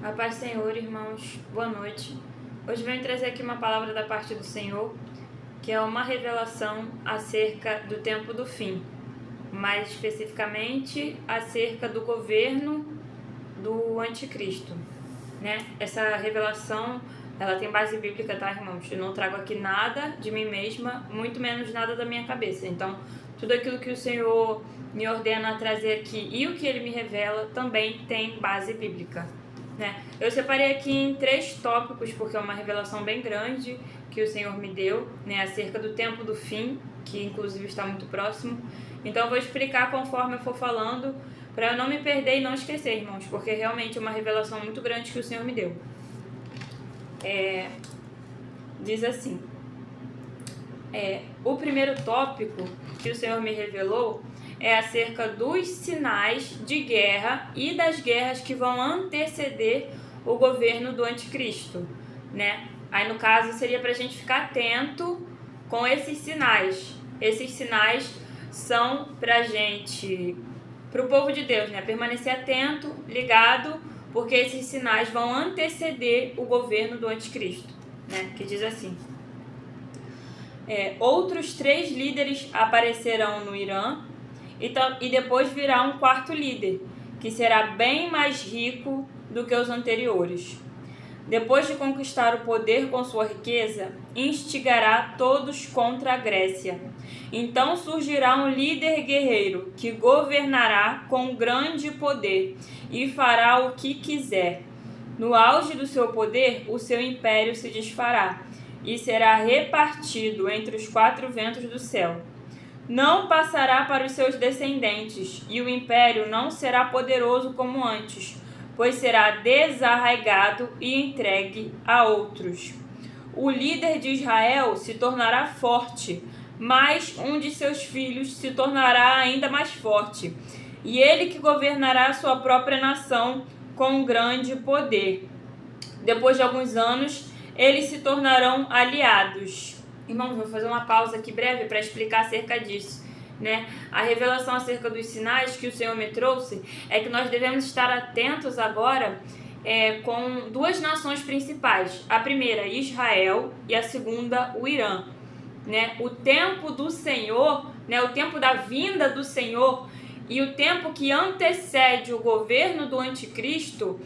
A paz do Senhor, irmãos, boa noite. Hoje venho trazer aqui uma palavra da parte do Senhor, que é uma revelação acerca do tempo do fim, mais especificamente acerca do governo do anticristo, né? Essa revelação, ela tem base bíblica, tá, irmãos? Eu não trago aqui nada de mim mesma, muito menos nada da minha cabeça. Então, tudo aquilo que o Senhor me ordena a trazer aqui e o que Ele me revela também tem base bíblica, né? Eu separei aqui em 3 tópicos, porque é uma revelação bem grande que o Senhor me deu, né, acerca do tempo do fim, que inclusive está muito próximo. Então eu vou explicar conforme eu for falando, para eu não me perder e não esquecer, irmãos, porque realmente é uma revelação muito grande que o Senhor me deu. Diz assim, o primeiro tópico que o Senhor me revelou é acerca dos sinais de guerra e das guerras que vão anteceder o governo do anticristo, né? Aí, no caso, seria para a gente ficar atento com esses sinais. Esses sinais são para a gente, para o povo de Deus, né? Permanecer atento, ligado, porque esses sinais vão anteceder o governo do anticristo, né? Que diz assim: outros 3 líderes aparecerão no Irã, e depois virá um 4º líder, que será bem mais rico do que os anteriores. Depois de conquistar o poder com sua riqueza, instigará todos contra a Grécia. Então surgirá um líder guerreiro que governará com grande poder e fará o que quiser. No auge do seu poder, o seu império se desfará e será repartido entre os 4 ventos do céu. Não passará para os seus descendentes, e o império não será poderoso como antes, pois será desarraigado e entregue a outros. O líder de Israel se tornará forte, mas um de seus filhos se tornará ainda mais forte, e ele que governará sua própria nação com grande poder. Depois de alguns anos, eles se tornarão aliados. Irmãos, vou fazer uma pausa aqui breve para explicar acerca disso, né? A revelação acerca dos sinais que o Senhor me trouxe é que nós devemos estar atentos agora com 2 nações principais. A primeira, Israel, e a segunda, o Irã, né? O tempo do Senhor, né? O tempo da vinda do Senhor e o tempo que antecede o governo do anticristo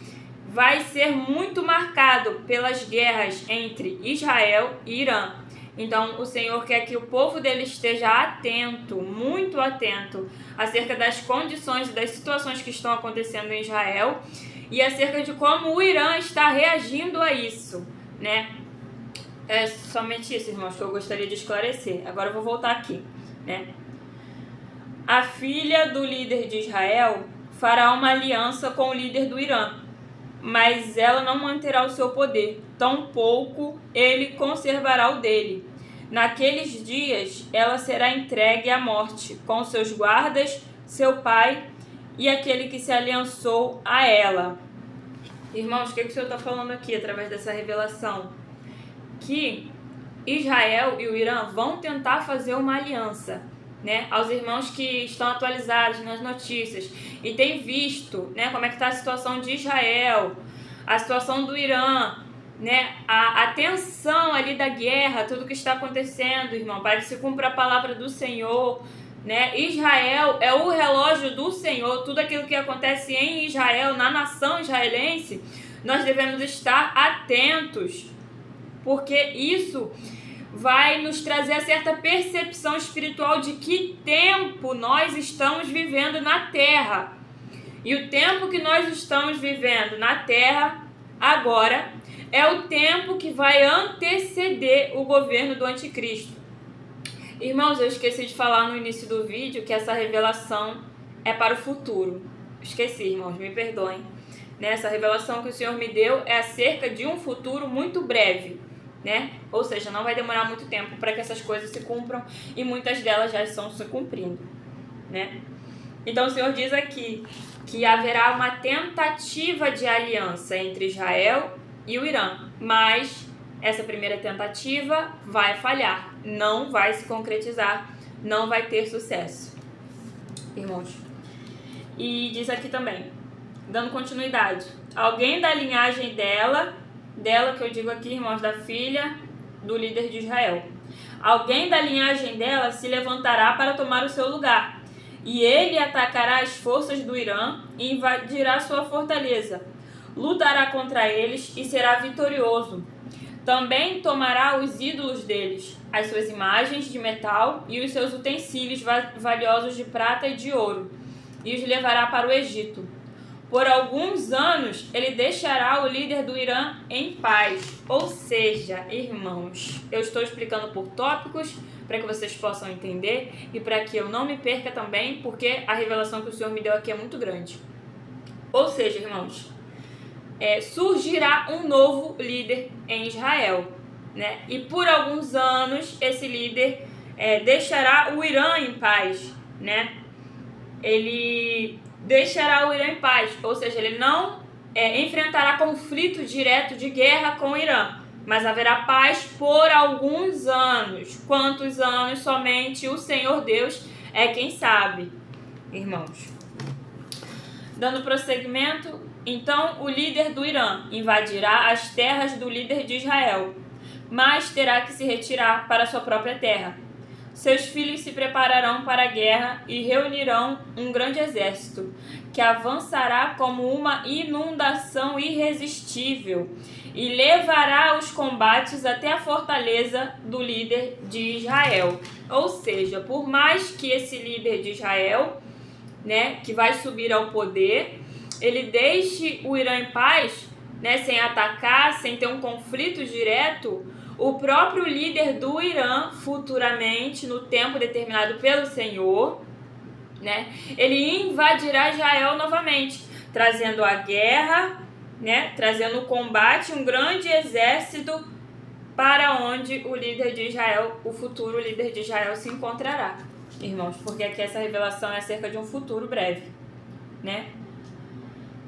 vai ser muito marcado pelas guerras entre Israel e Irã. Então, o Senhor quer que o povo dele esteja atento, muito atento, acerca das condições e das situações que estão acontecendo em Israel e acerca de como o Irã está reagindo a isso, né? É somente isso, irmãos, que eu gostaria de esclarecer. Agora eu vou voltar aqui, né? A filha do líder de Israel fará uma aliança com o líder do Irã, mas ela não manterá o seu poder, tampouco ele conservará o dele. Naqueles dias, ela será entregue à morte, com seus guardas, seu pai e aquele que se aliançou a ela. Irmãos, o que o Senhor está falando aqui através dessa revelação? Que Israel e o Irã vão tentar fazer uma aliança, né? Aos irmãos que estão atualizados nas notícias e têm visto, né, como é que está a situação de Israel, a situação do Irã, né, a tensão ali da guerra, tudo que está acontecendo, irmão, para que se cumpra a palavra do Senhor, né? Israel é o relógio do Senhor, tudo aquilo que acontece em Israel, na nação israelense, nós devemos estar atentos, porque isso vai nos trazer a certa percepção espiritual de que tempo nós estamos vivendo na Terra. E o tempo que nós estamos vivendo na Terra agora é o tempo que vai anteceder o governo do anticristo. Irmãos, eu esqueci de falar no início do vídeo que essa revelação é para o futuro. Esqueci, irmãos, me perdoem. Essa revelação que o Senhor me deu é acerca de um futuro muito breve, né? Ou seja, não vai demorar muito tempo para que essas coisas se cumpram e muitas delas já estão se cumprindo, né? Então o Senhor diz aqui que haverá uma tentativa de aliança entre Israel e o Irã, mas essa primeira tentativa vai falhar, não vai se concretizar, não vai ter sucesso, irmãos. E diz aqui também, dando continuidade, alguém da linhagem dela que eu digo aqui, irmãos, da filha do líder de Israel. Alguém da linhagem dela se levantará para tomar o seu lugar, e ele atacará as forças do Irã e invadirá sua fortaleza. Lutará contra eles e será vitorioso. Também tomará os ídolos deles, as suas imagens de metal e os seus utensílios valiosos de prata e de ouro, e os levará para o Egito. Por alguns anos, ele deixará o líder do Irã em paz. Ou seja, irmãos, eu estou explicando por tópicos para que vocês possam entender e para que eu não me perca também, porque a revelação que o Senhor me deu aqui é muito grande. Ou seja, irmãos, surgirá um novo líder em Israel, né? E por alguns anos, esse líder deixará o Irã em paz, né? Ele deixará o Irã em paz, ou seja, ele não enfrentará conflito direto de guerra com o Irã, mas haverá paz por alguns anos. Quantos anos? Somente o Senhor Deus é quem sabe, irmãos. Dando prosseguimento, então o líder do Irã invadirá as terras do líder de Israel, mas terá que se retirar para sua própria terra. Seus filhos se prepararão para a guerra e reunirão um grande exército, que avançará como uma inundação irresistível e levará os combates até a fortaleza do líder de Israel. Ou seja, por mais que esse líder de Israel, né, que vai subir ao poder, ele deixe o Irã em paz, né, sem atacar, sem ter um conflito direto, o próprio líder do Irã, futuramente, no tempo determinado pelo Senhor, né, ele invadirá Israel novamente, trazendo a guerra, né, trazendo o combate, um grande exército para onde o líder de Israel, o futuro líder de Israel, se encontrará, irmãos, porque aqui essa revelação é acerca de um futuro breve, né?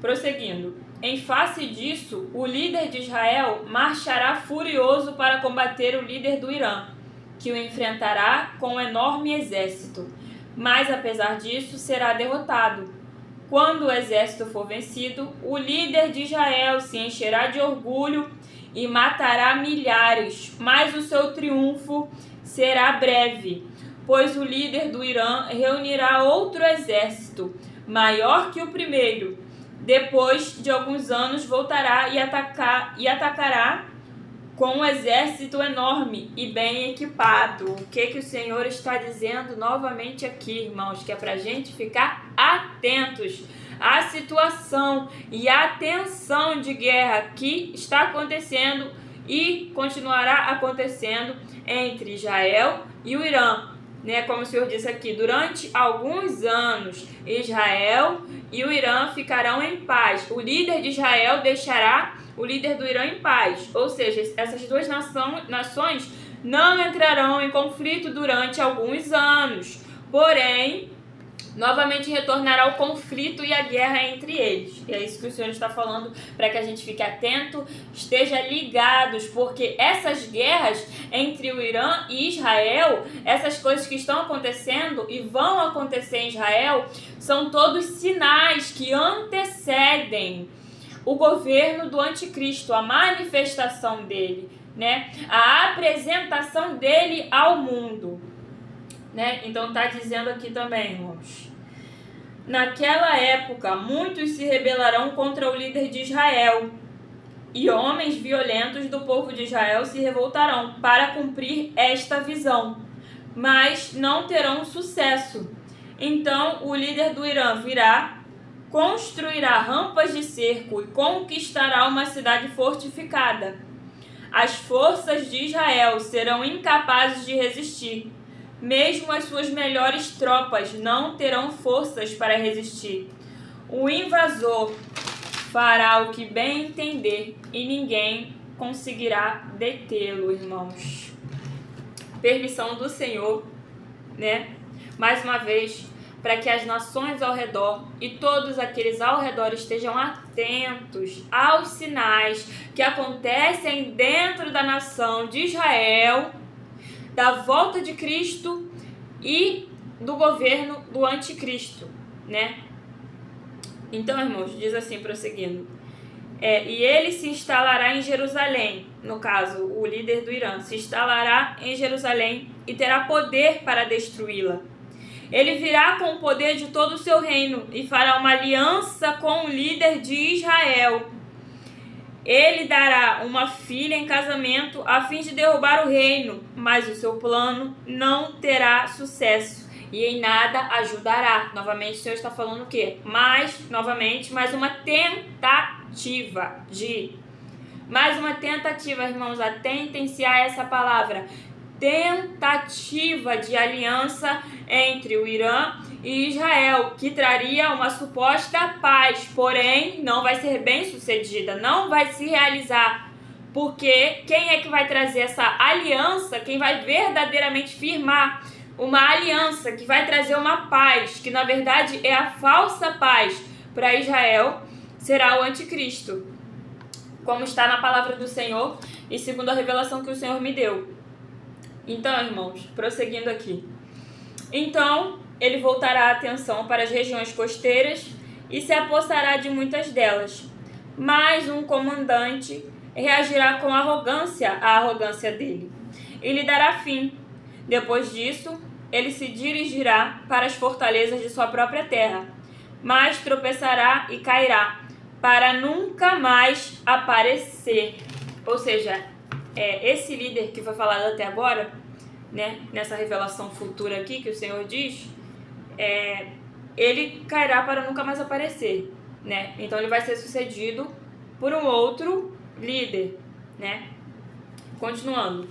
Prosseguindo. Em face disso, o líder de Israel marchará furioso para combater o líder do Irã, que o enfrentará com um enorme exército. Mas, apesar disso, será derrotado. Quando o exército for vencido, o líder de Israel se encherá de orgulho e matará milhares, mas o seu triunfo será breve, pois o líder do Irã reunirá outro exército, maior que o primeiro. Depois de alguns anos voltará e atacará com um exército enorme e bem equipado. O que o Senhor está dizendo novamente aqui, irmãos? Que é para a gente ficar atentos à situação e à tensão de guerra que está acontecendo e continuará acontecendo entre Israel e o Irã. Né, como o Senhor disse aqui, durante alguns anos, Israel e o Irã ficarão em paz. O líder de Israel deixará o líder do Irã em paz. Ou seja, essas duas nações não entrarão em conflito durante alguns anos. Porém, novamente retornará o conflito e a guerra entre eles. E é isso que o Senhor está falando, para que a gente fique atento, esteja ligados, porque essas guerras entre o Irã e Israel, essas coisas que estão acontecendo e vão acontecer em Israel, são todos sinais que antecedem o governo do anticristo, a manifestação dele, né? A apresentação dele ao mundo. Né? Então está dizendo aqui também, irmãos. Naquela época, muitos se rebelarão contra o líder de Israel, e homens violentos do povo de Israel se revoltarão para cumprir esta visão, mas não terão sucesso. Então o líder do Irã virá, construirá rampas de cerco e conquistará uma cidade fortificada. As forças de Israel serão incapazes de resistir. Mesmo as suas melhores tropas não terão forças para resistir. O invasor fará o que bem entender e ninguém conseguirá detê-lo, irmãos. Permissão do Senhor, né? Mais uma vez, para que as nações ao redor e todos aqueles ao redor estejam atentos aos sinais que acontecem dentro da nação de Israel, da volta de Cristo e do governo do anticristo, né? Então, irmãos, diz assim, prosseguindo: e ele se instalará em Jerusalém. No caso, o líder do Irã se instalará em Jerusalém e terá poder para destruí-la. Ele virá com o poder de todo o seu reino e fará uma aliança com o líder de Israel. Ele dará uma filha em casamento a fim de derrubar o reino, mas o seu plano não terá sucesso e em nada ajudará. Novamente, o Senhor está falando o quê? Mais uma tentativa irmãos, atentem-se a essa palavra. Tentativa de aliança entre o Irã e Israel, que traria uma suposta paz, porém não vai ser bem sucedida, não vai se realizar, porque quem é que vai trazer essa aliança, quem vai verdadeiramente firmar uma aliança que vai trazer uma paz, que na verdade é a falsa paz para Israel, será o anticristo, como está na palavra do Senhor e segundo a revelação que o Senhor me deu. Então, irmãos, prosseguindo aqui. Então, ele voltará a atenção para as regiões costeiras e se apossará de muitas delas. Mas um comandante reagirá com arrogância à arrogância dele e lhe dará fim. Depois disso, ele se dirigirá para as fortalezas de sua própria terra, mas tropeçará e cairá, para nunca mais aparecer. Ou seja, esse líder que foi falado até agora, né, nessa revelação futura aqui que o Senhor diz, ele cairá para nunca mais aparecer, né? Então ele vai ser sucedido por um outro líder, né? Continuando.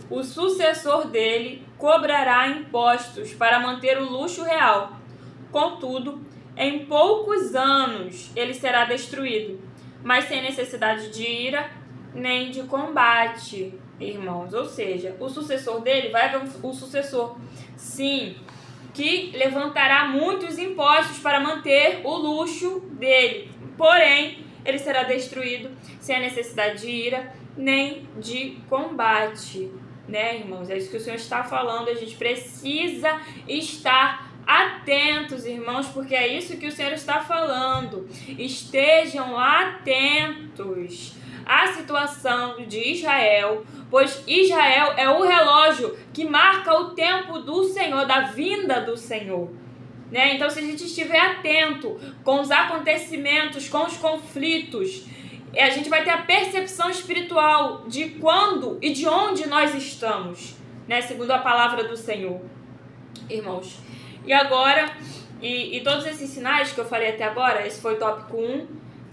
O sucessor dele cobrará impostos para manter o luxo real. Contudo, em poucos anos ele será destruído, mas sem necessidade de ira nem de combate, irmãos. Ou seja, o sucessor dele vai haver um sucessor, sim, que levantará muitos impostos para manter o luxo dele. Porém, ele será destruído sem a necessidade de ira nem de combate, né, irmãos? É isso que o Senhor está falando. A gente precisa estar atentos, irmãos, porque é isso que o Senhor está falando. Estejam atentos à situação de Israel, pois Israel é o relógio que marca o tempo do Senhor, da vinda do Senhor, né? Então, se a gente estiver atento com os acontecimentos, com os conflitos, a gente vai ter a percepção espiritual de quando e de onde nós estamos, né? Segundo a palavra do Senhor, irmãos. E agora, e todos esses sinais que eu falei até agora, esse foi o tópico 1,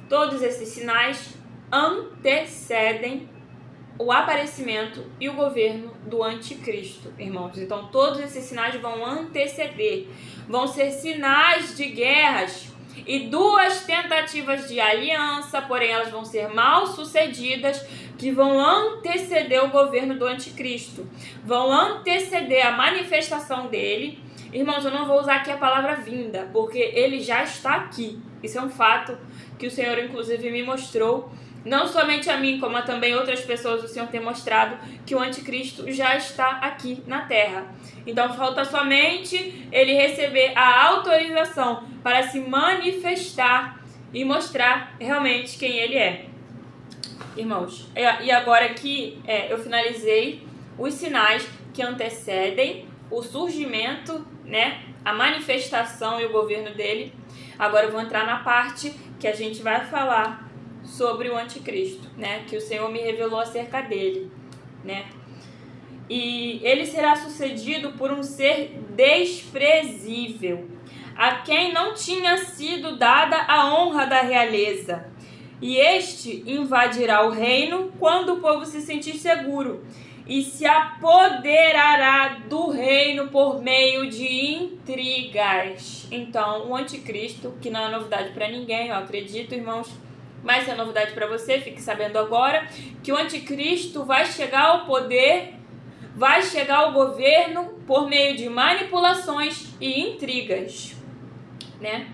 todos esses sinais antecedem o aparecimento e o governo do anticristo, irmãos. Então, todos esses sinais vão anteceder, vão ser sinais de guerras e 2 tentativas de aliança, porém elas vão ser mal sucedidas, que vão anteceder o governo do anticristo, vão anteceder a manifestação dele. Irmãos, eu não vou usar aqui a palavra vinda, porque ele já está aqui. Isso é um fato que o Senhor, inclusive, me mostrou. Não somente a mim, como a também outras pessoas, o Senhor tem mostrado que o anticristo já está aqui na terra. Então, falta somente ele receber a autorização para se manifestar e mostrar realmente quem ele é. Irmãos, e agora aqui eu finalizei os sinais que antecedem o surgimento, né, a manifestação e o governo dele. Agora eu vou entrar na parte que a gente vai falar sobre o anticristo, né, que o Senhor me revelou acerca dele, né? E ele será sucedido por um ser desprezível, a quem não tinha sido dada a honra da realeza. E este invadirá o reino quando o povo se sentir seguro e se apoderará do reino por meio de intrigas. Então, o anticristo, que não é novidade para ninguém, eu acredito, irmãos, mas é novidade para você, fique sabendo agora, que o anticristo vai chegar ao poder, vai chegar ao governo por meio de manipulações e intrigas, né?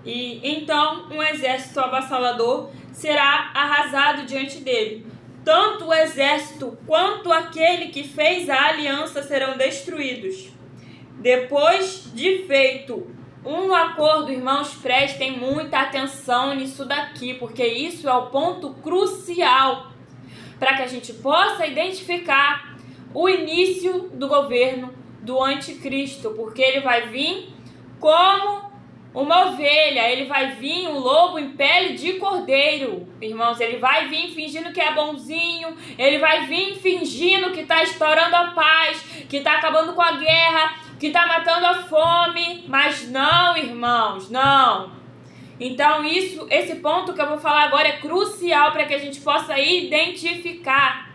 E então um exército avassalador será arrasado diante dele. Tanto o exército quanto aquele que fez a aliança serão destruídos. Depois de feito Um acordo, irmãos, prestem muita atenção nisso daqui, porque isso é o ponto crucial para que a gente possa identificar o início do governo do anticristo, porque ele vai vir como uma ovelha, ele vai vir um lobo em pele de cordeiro, irmãos, ele vai vir fingindo que é bonzinho, ele vai vir fingindo que está estourando a paz, que está acabando com a guerra, que está matando a fome, mas não, irmãos, não. Então esse ponto que eu vou falar agora é crucial para que a gente possa identificar,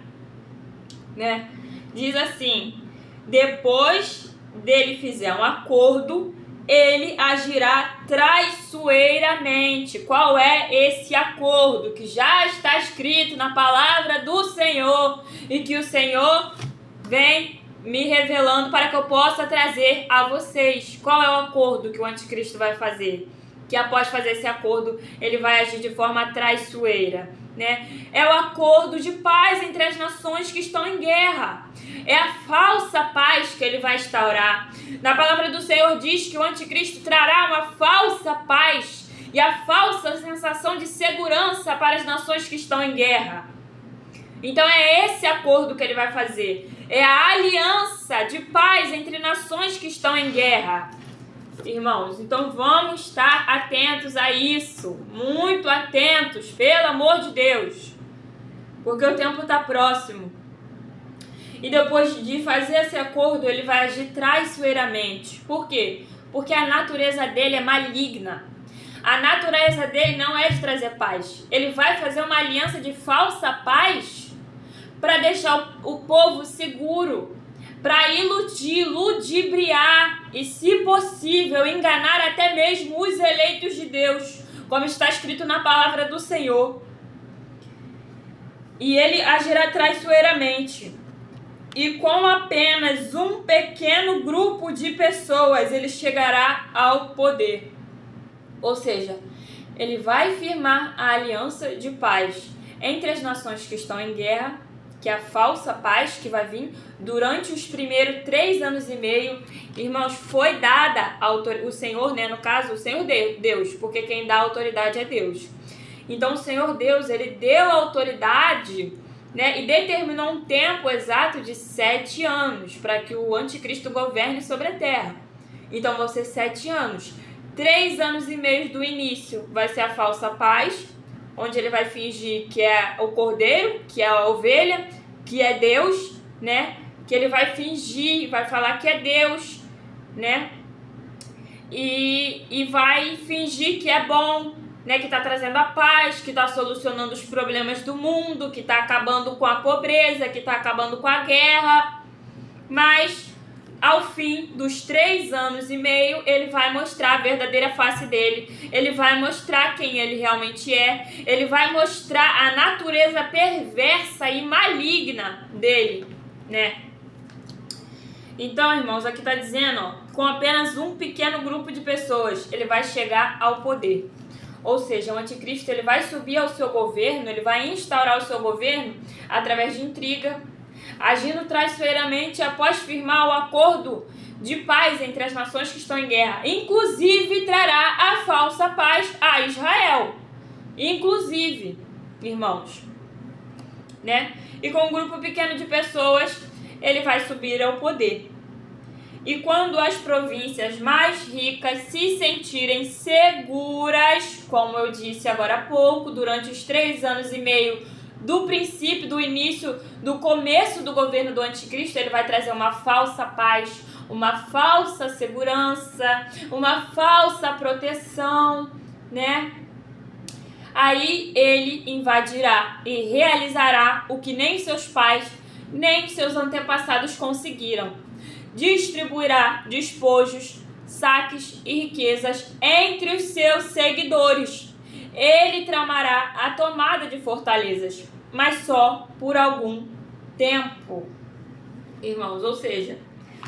né? Diz assim: depois dele fizer um acordo, ele agirá traiçoeiramente. Qual é esse acordo que já está escrito na palavra do Senhor e que o Senhor vem me revelando para que eu possa trazer a vocês? Qual é o acordo que o anticristo vai fazer? Que após fazer esse acordo, ele vai agir de forma traiçoeira, né? É o acordo de paz entre as nações que estão em guerra. É a falsa paz que ele vai instaurar. Na palavra do Senhor diz que o anticristo trará uma falsa paz e a falsa sensação de segurança para as nações que estão em guerra. Então é esse acordo que ele vai fazer. É a aliança de paz entre nações que estão em guerra. Irmãos, então vamos estar atentos a isso, muito atentos, pelo amor de Deus, porque o tempo está próximo. E depois de fazer esse acordo, ele vai agir traiçoeiramente. Por quê? Porque a natureza dele é maligna. A natureza dele não é de trazer paz. Ele vai fazer uma aliança de falsa paz para deixar o povo seguro, para iludir, ludibriar e, se possível, enganar até mesmo os eleitos de Deus, como está escrito na palavra do Senhor. E ele agirá traiçoeiramente. E com apenas um pequeno grupo de pessoas ele chegará ao poder. Ou seja, ele vai firmar a aliança de paz entre as nações que estão em guerra, que é a falsa paz que vai vir durante os primeiros 3 anos e meio. Irmãos, foi dada o Senhor, né? No caso, o Senhor Deus, porque quem dá autoridade é Deus. Então, o Senhor Deus, ele deu a autoridade, né? E determinou um tempo exato de 7 anos para que o anticristo governe sobre a terra. Então, vão ser 7 anos. 3 anos e meio do início vai ser a falsa paz, onde ele vai fingir que é o cordeiro, que é a ovelha, que é Deus, né? Que ele vai fingir, vai falar que é Deus, né? E vai fingir que é bom, né? Que está trazendo a paz, que está solucionando os problemas do mundo, que está acabando com a pobreza, que está acabando com a guerra. Mas ao fim dos 3 anos e meio, ele vai mostrar a verdadeira face dele, ele vai mostrar quem ele realmente é, ele vai mostrar a natureza perversa e maligna dele, né? Então, irmãos, aqui está dizendo, ó, com apenas um pequeno grupo de pessoas, ele vai chegar ao poder. Ou seja, o anticristo ele vai subir ao seu governo, ele vai instaurar o seu governo através de intriga, agindo traiçoeiramente após firmar o acordo de paz entre as nações que estão em guerra. Inclusive, trará a falsa paz a Israel. Inclusive, irmãos, né? E com um grupo pequeno de pessoas, ele vai subir ao poder. E quando as províncias mais ricas se sentirem seguras, como eu disse agora há pouco, durante os 3 anos e meio do princípio, do início, do começo do governo do anticristo, ele vai trazer uma falsa paz, uma falsa segurança, uma falsa proteção, né? Aí ele invadirá e realizará o que nem seus pais, nem seus antepassados conseguiram. Distribuirá despojos, saques e riquezas entre os seus seguidores. Ele tramará a tomada de fortalezas, mas só por algum tempo, irmãos. Ou seja,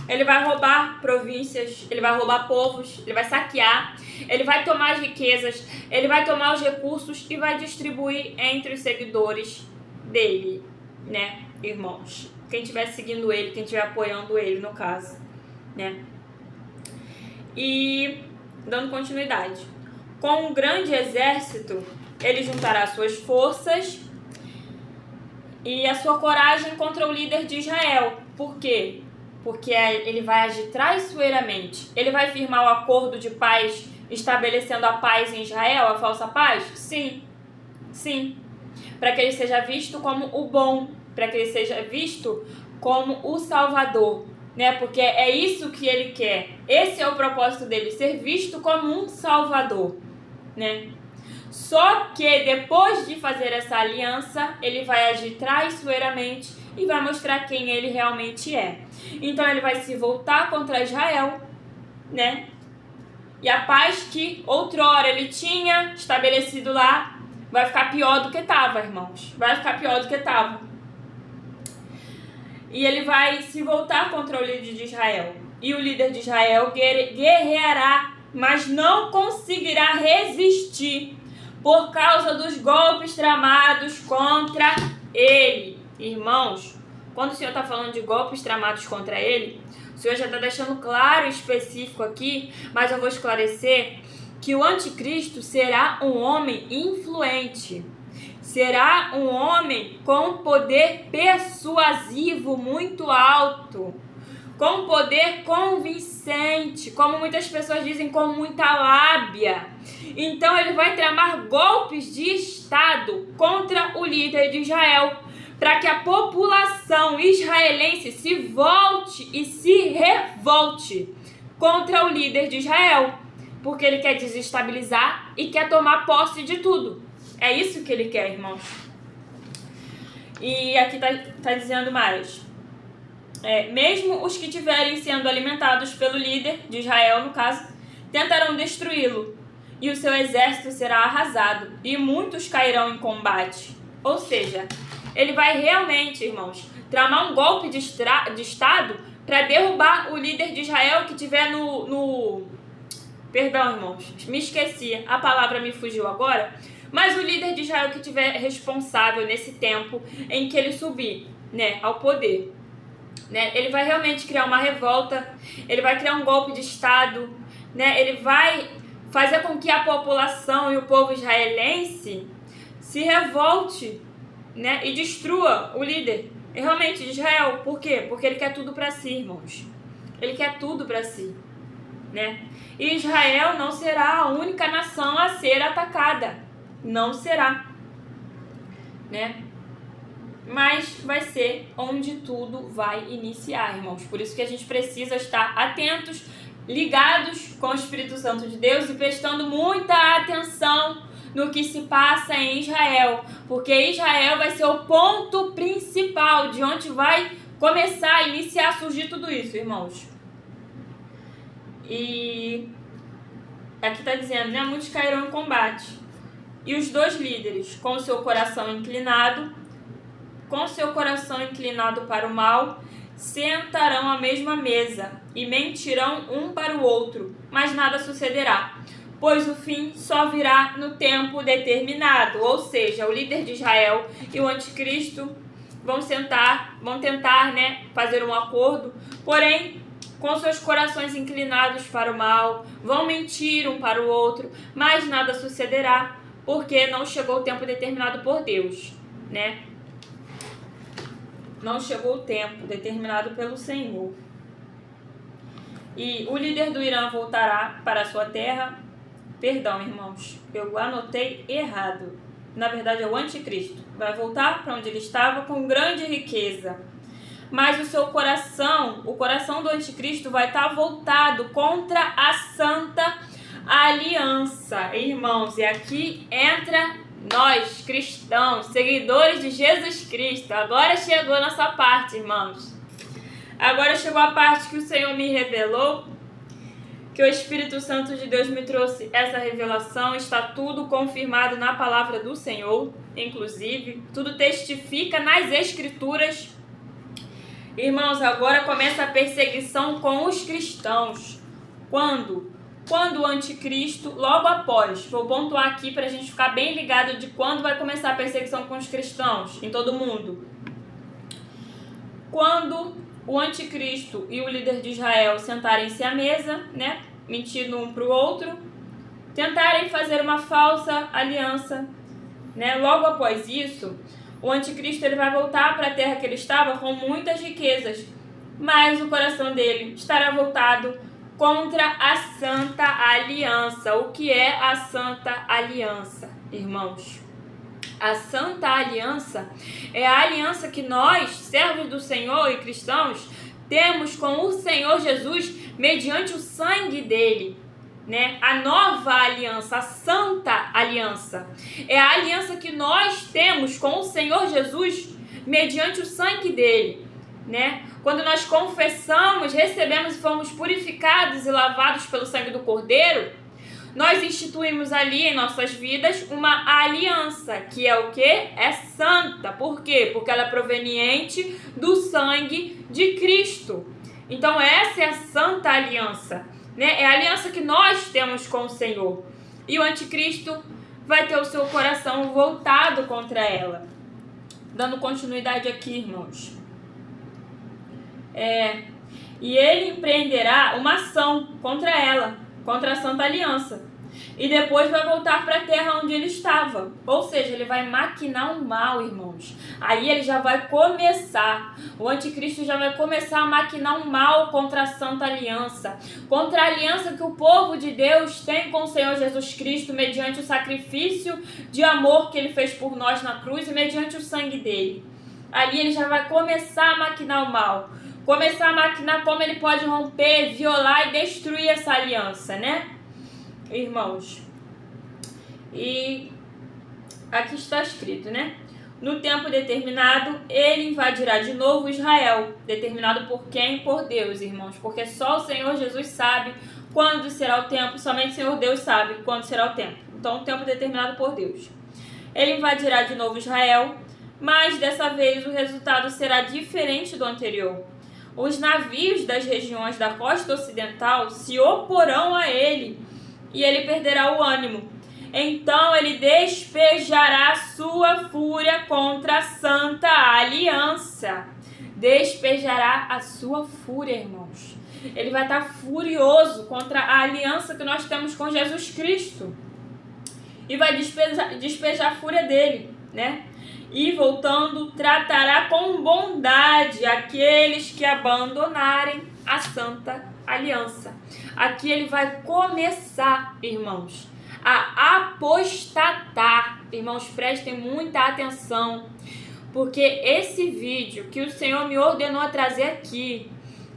ele vai roubar províncias, ele vai roubar povos, ele vai saquear, ele vai tomar as riquezas, ele vai tomar os recursos e vai distribuir entre os seguidores dele, né, irmãos? Quem estiver seguindo ele, quem estiver apoiando ele, no caso, né? E dando continuidade. Com um grande exército, ele juntará suas forças e a sua coragem contra o líder de Israel. Por quê? Porque ele vai agir traiçoeiramente. Ele vai firmar o acordo de paz, estabelecendo a paz em Israel, a falsa paz? Sim, sim. Para que ele seja visto como o bom, para que ele seja visto como o Salvador, né? Porque é isso que ele quer. Esse é o propósito dele, ser visto como um Salvador, né? Só que depois de fazer essa aliança, ele vai agir traiçoeiramente e vai mostrar quem ele realmente é. Então ele vai se voltar contra Israel, né? E a paz que outrora ele tinha estabelecido lá vai ficar pior do que estava, irmãos. Vai ficar pior do que estava. E ele vai se voltar contra o líder de Israel. E o líder de Israel guerreará, mas não conseguirá resistir por causa dos golpes tramados contra ele. Irmãos, quando o Senhor está falando de golpes tramados contra ele, o Senhor já está deixando claro e específico aqui, mas eu vou esclarecer que o anticristo será um homem influente. Será um homem com poder persuasivo muito alto, com poder convincente, como muitas pessoas dizem, com muita lábia. Então ele vai tramar golpes de Estado contra o líder de Israel, para que a população israelense se volte e se revolte contra o líder de Israel, porque ele quer desestabilizar e quer tomar posse de tudo. É isso que ele quer, irmãos. E aqui tá dizendo mais. Mesmo os que estiverem sendo alimentados pelo líder de Israel, no caso, tentarão destruí-lo, e o seu exército será arrasado, e muitos cairão em combate. Ou seja, ele vai realmente, irmãos, tramar um golpe de Estado para derrubar o líder de Israel que estiver Perdão, irmãos, me esqueci, a palavra me fugiu agora. Mas o líder de Israel que estiver responsável nesse tempo em que ele subir, né, ao poder, né, ele vai realmente criar uma revolta, ele vai criar um golpe de Estado, né, ele vai fazer com que a população e o povo israelense se revolte, né, e destrua o líder realmente de Israel. Por quê? Porque ele quer tudo para si, irmãos. Ele quer tudo para si, né? E Israel não será a única nação a ser atacada. Não será, né? Mas vai ser onde tudo vai iniciar, irmãos. Por isso que a gente precisa estar atentos, ligados com o Espírito Santo de Deus e prestando muita atenção no que se passa em Israel, porque Israel vai ser o ponto principal de onde vai começar a iniciar a surgir tudo isso, irmãos. E aqui está dizendo, né? Muitos cairão em combate. E os dois líderes, com seu coração inclinado para o mal, sentarão à mesma mesa e mentirão um para o outro, mas nada sucederá, pois o fim só virá no tempo determinado. Ou seja, o líder de Israel e o anticristo vão tentar, né, fazer um acordo, porém, com seus corações inclinados para o mal, vão mentir um para o outro, mas nada sucederá, porque não chegou o tempo determinado por Deus, né? Não chegou o tempo determinado pelo Senhor. E o líder do Irã voltará para a sua terra. Perdão, irmãos, eu anotei errado. Na verdade, é o anticristo. Vai voltar para onde ele estava com grande riqueza. Mas o seu coração, o coração do anticristo vai estar voltado contra a santa aliança, irmãos. E aqui entra nós, cristãos, seguidores de Jesus Cristo. Agora chegou a nossa parte, irmãos. Agora chegou a parte que o Senhor me revelou, que o Espírito Santo de Deus me trouxe essa revelação. Está tudo confirmado na palavra do Senhor, inclusive. Tudo testifica nas Escrituras. Irmãos, agora começa a perseguição com os cristãos. Quando o anticristo, logo após, vou pontuar aqui para a gente ficar bem ligado de quando vai começar a perseguição com os cristãos, em todo mundo. Quando o anticristo e o líder de Israel sentarem-se à mesa, né, mentindo um para o outro, tentarem fazer uma falsa aliança, né? Logo após isso, o anticristo ele vai voltar para a terra que ele estava com muitas riquezas, mas o coração dele estará voltado contra a Santa Aliança. O que é a Santa Aliança, irmãos? A Santa Aliança é a aliança que nós, servos do Senhor e cristãos, temos com o Senhor Jesus mediante o sangue dele, né? A nova aliança, a Santa Aliança, é a aliança que nós temos com o Senhor Jesus mediante o sangue dele, né? Quando nós confessamos, recebemos e fomos purificados e lavados pelo sangue do Cordeiro, nós instituímos ali em nossas vidas uma aliança, que é o quê? É santa. Por quê? Porque ela é proveniente do sangue de Cristo. Então essa é a Santa Aliança, né? É a aliança que nós temos com o Senhor. E o anticristo vai ter o seu coração voltado contra ela. Dando continuidade aqui, irmãos. E ele empreenderá uma ação contra ela, contra a Santa Aliança, e depois vai voltar para a terra onde ele estava. Ou seja, ele vai maquinar um mal, irmãos. Aí ele já vai começar, o anticristo já vai começar a maquinar um mal contra a Santa Aliança, contra a aliança que o povo de Deus tem com o Senhor Jesus Cristo, mediante o sacrifício de amor que ele fez por nós na cruz e mediante o sangue dele. Ali ele já vai começar a maquinar o mal, começar a maquinar como ele pode romper, violar e destruir essa aliança, né, irmãos? E aqui está escrito, né? No tempo determinado, ele invadirá de novo Israel. Determinado por quem? Por Deus, irmãos. Porque só o Senhor Jesus sabe quando será o tempo. Somente o Senhor Deus sabe quando será o tempo. Então, o tempo determinado por Deus. Ele invadirá de novo Israel, mas dessa vez o resultado será diferente do anterior. Os navios das regiões da costa ocidental se oporão a ele, e ele perderá o ânimo. Então ele despejará sua fúria contra a Santa Aliança. Despejará a sua fúria, irmãos. Ele vai estar furioso contra a aliança que nós temos com Jesus Cristo. E vai despejar a fúria dele, né? E voltando, tratará com bondade aqueles que abandonarem a Santa Aliança. Aqui ele vai começar, irmãos, a apostatar. Irmãos, prestem muita atenção, porque esse vídeo que o Senhor me ordenou a trazer aqui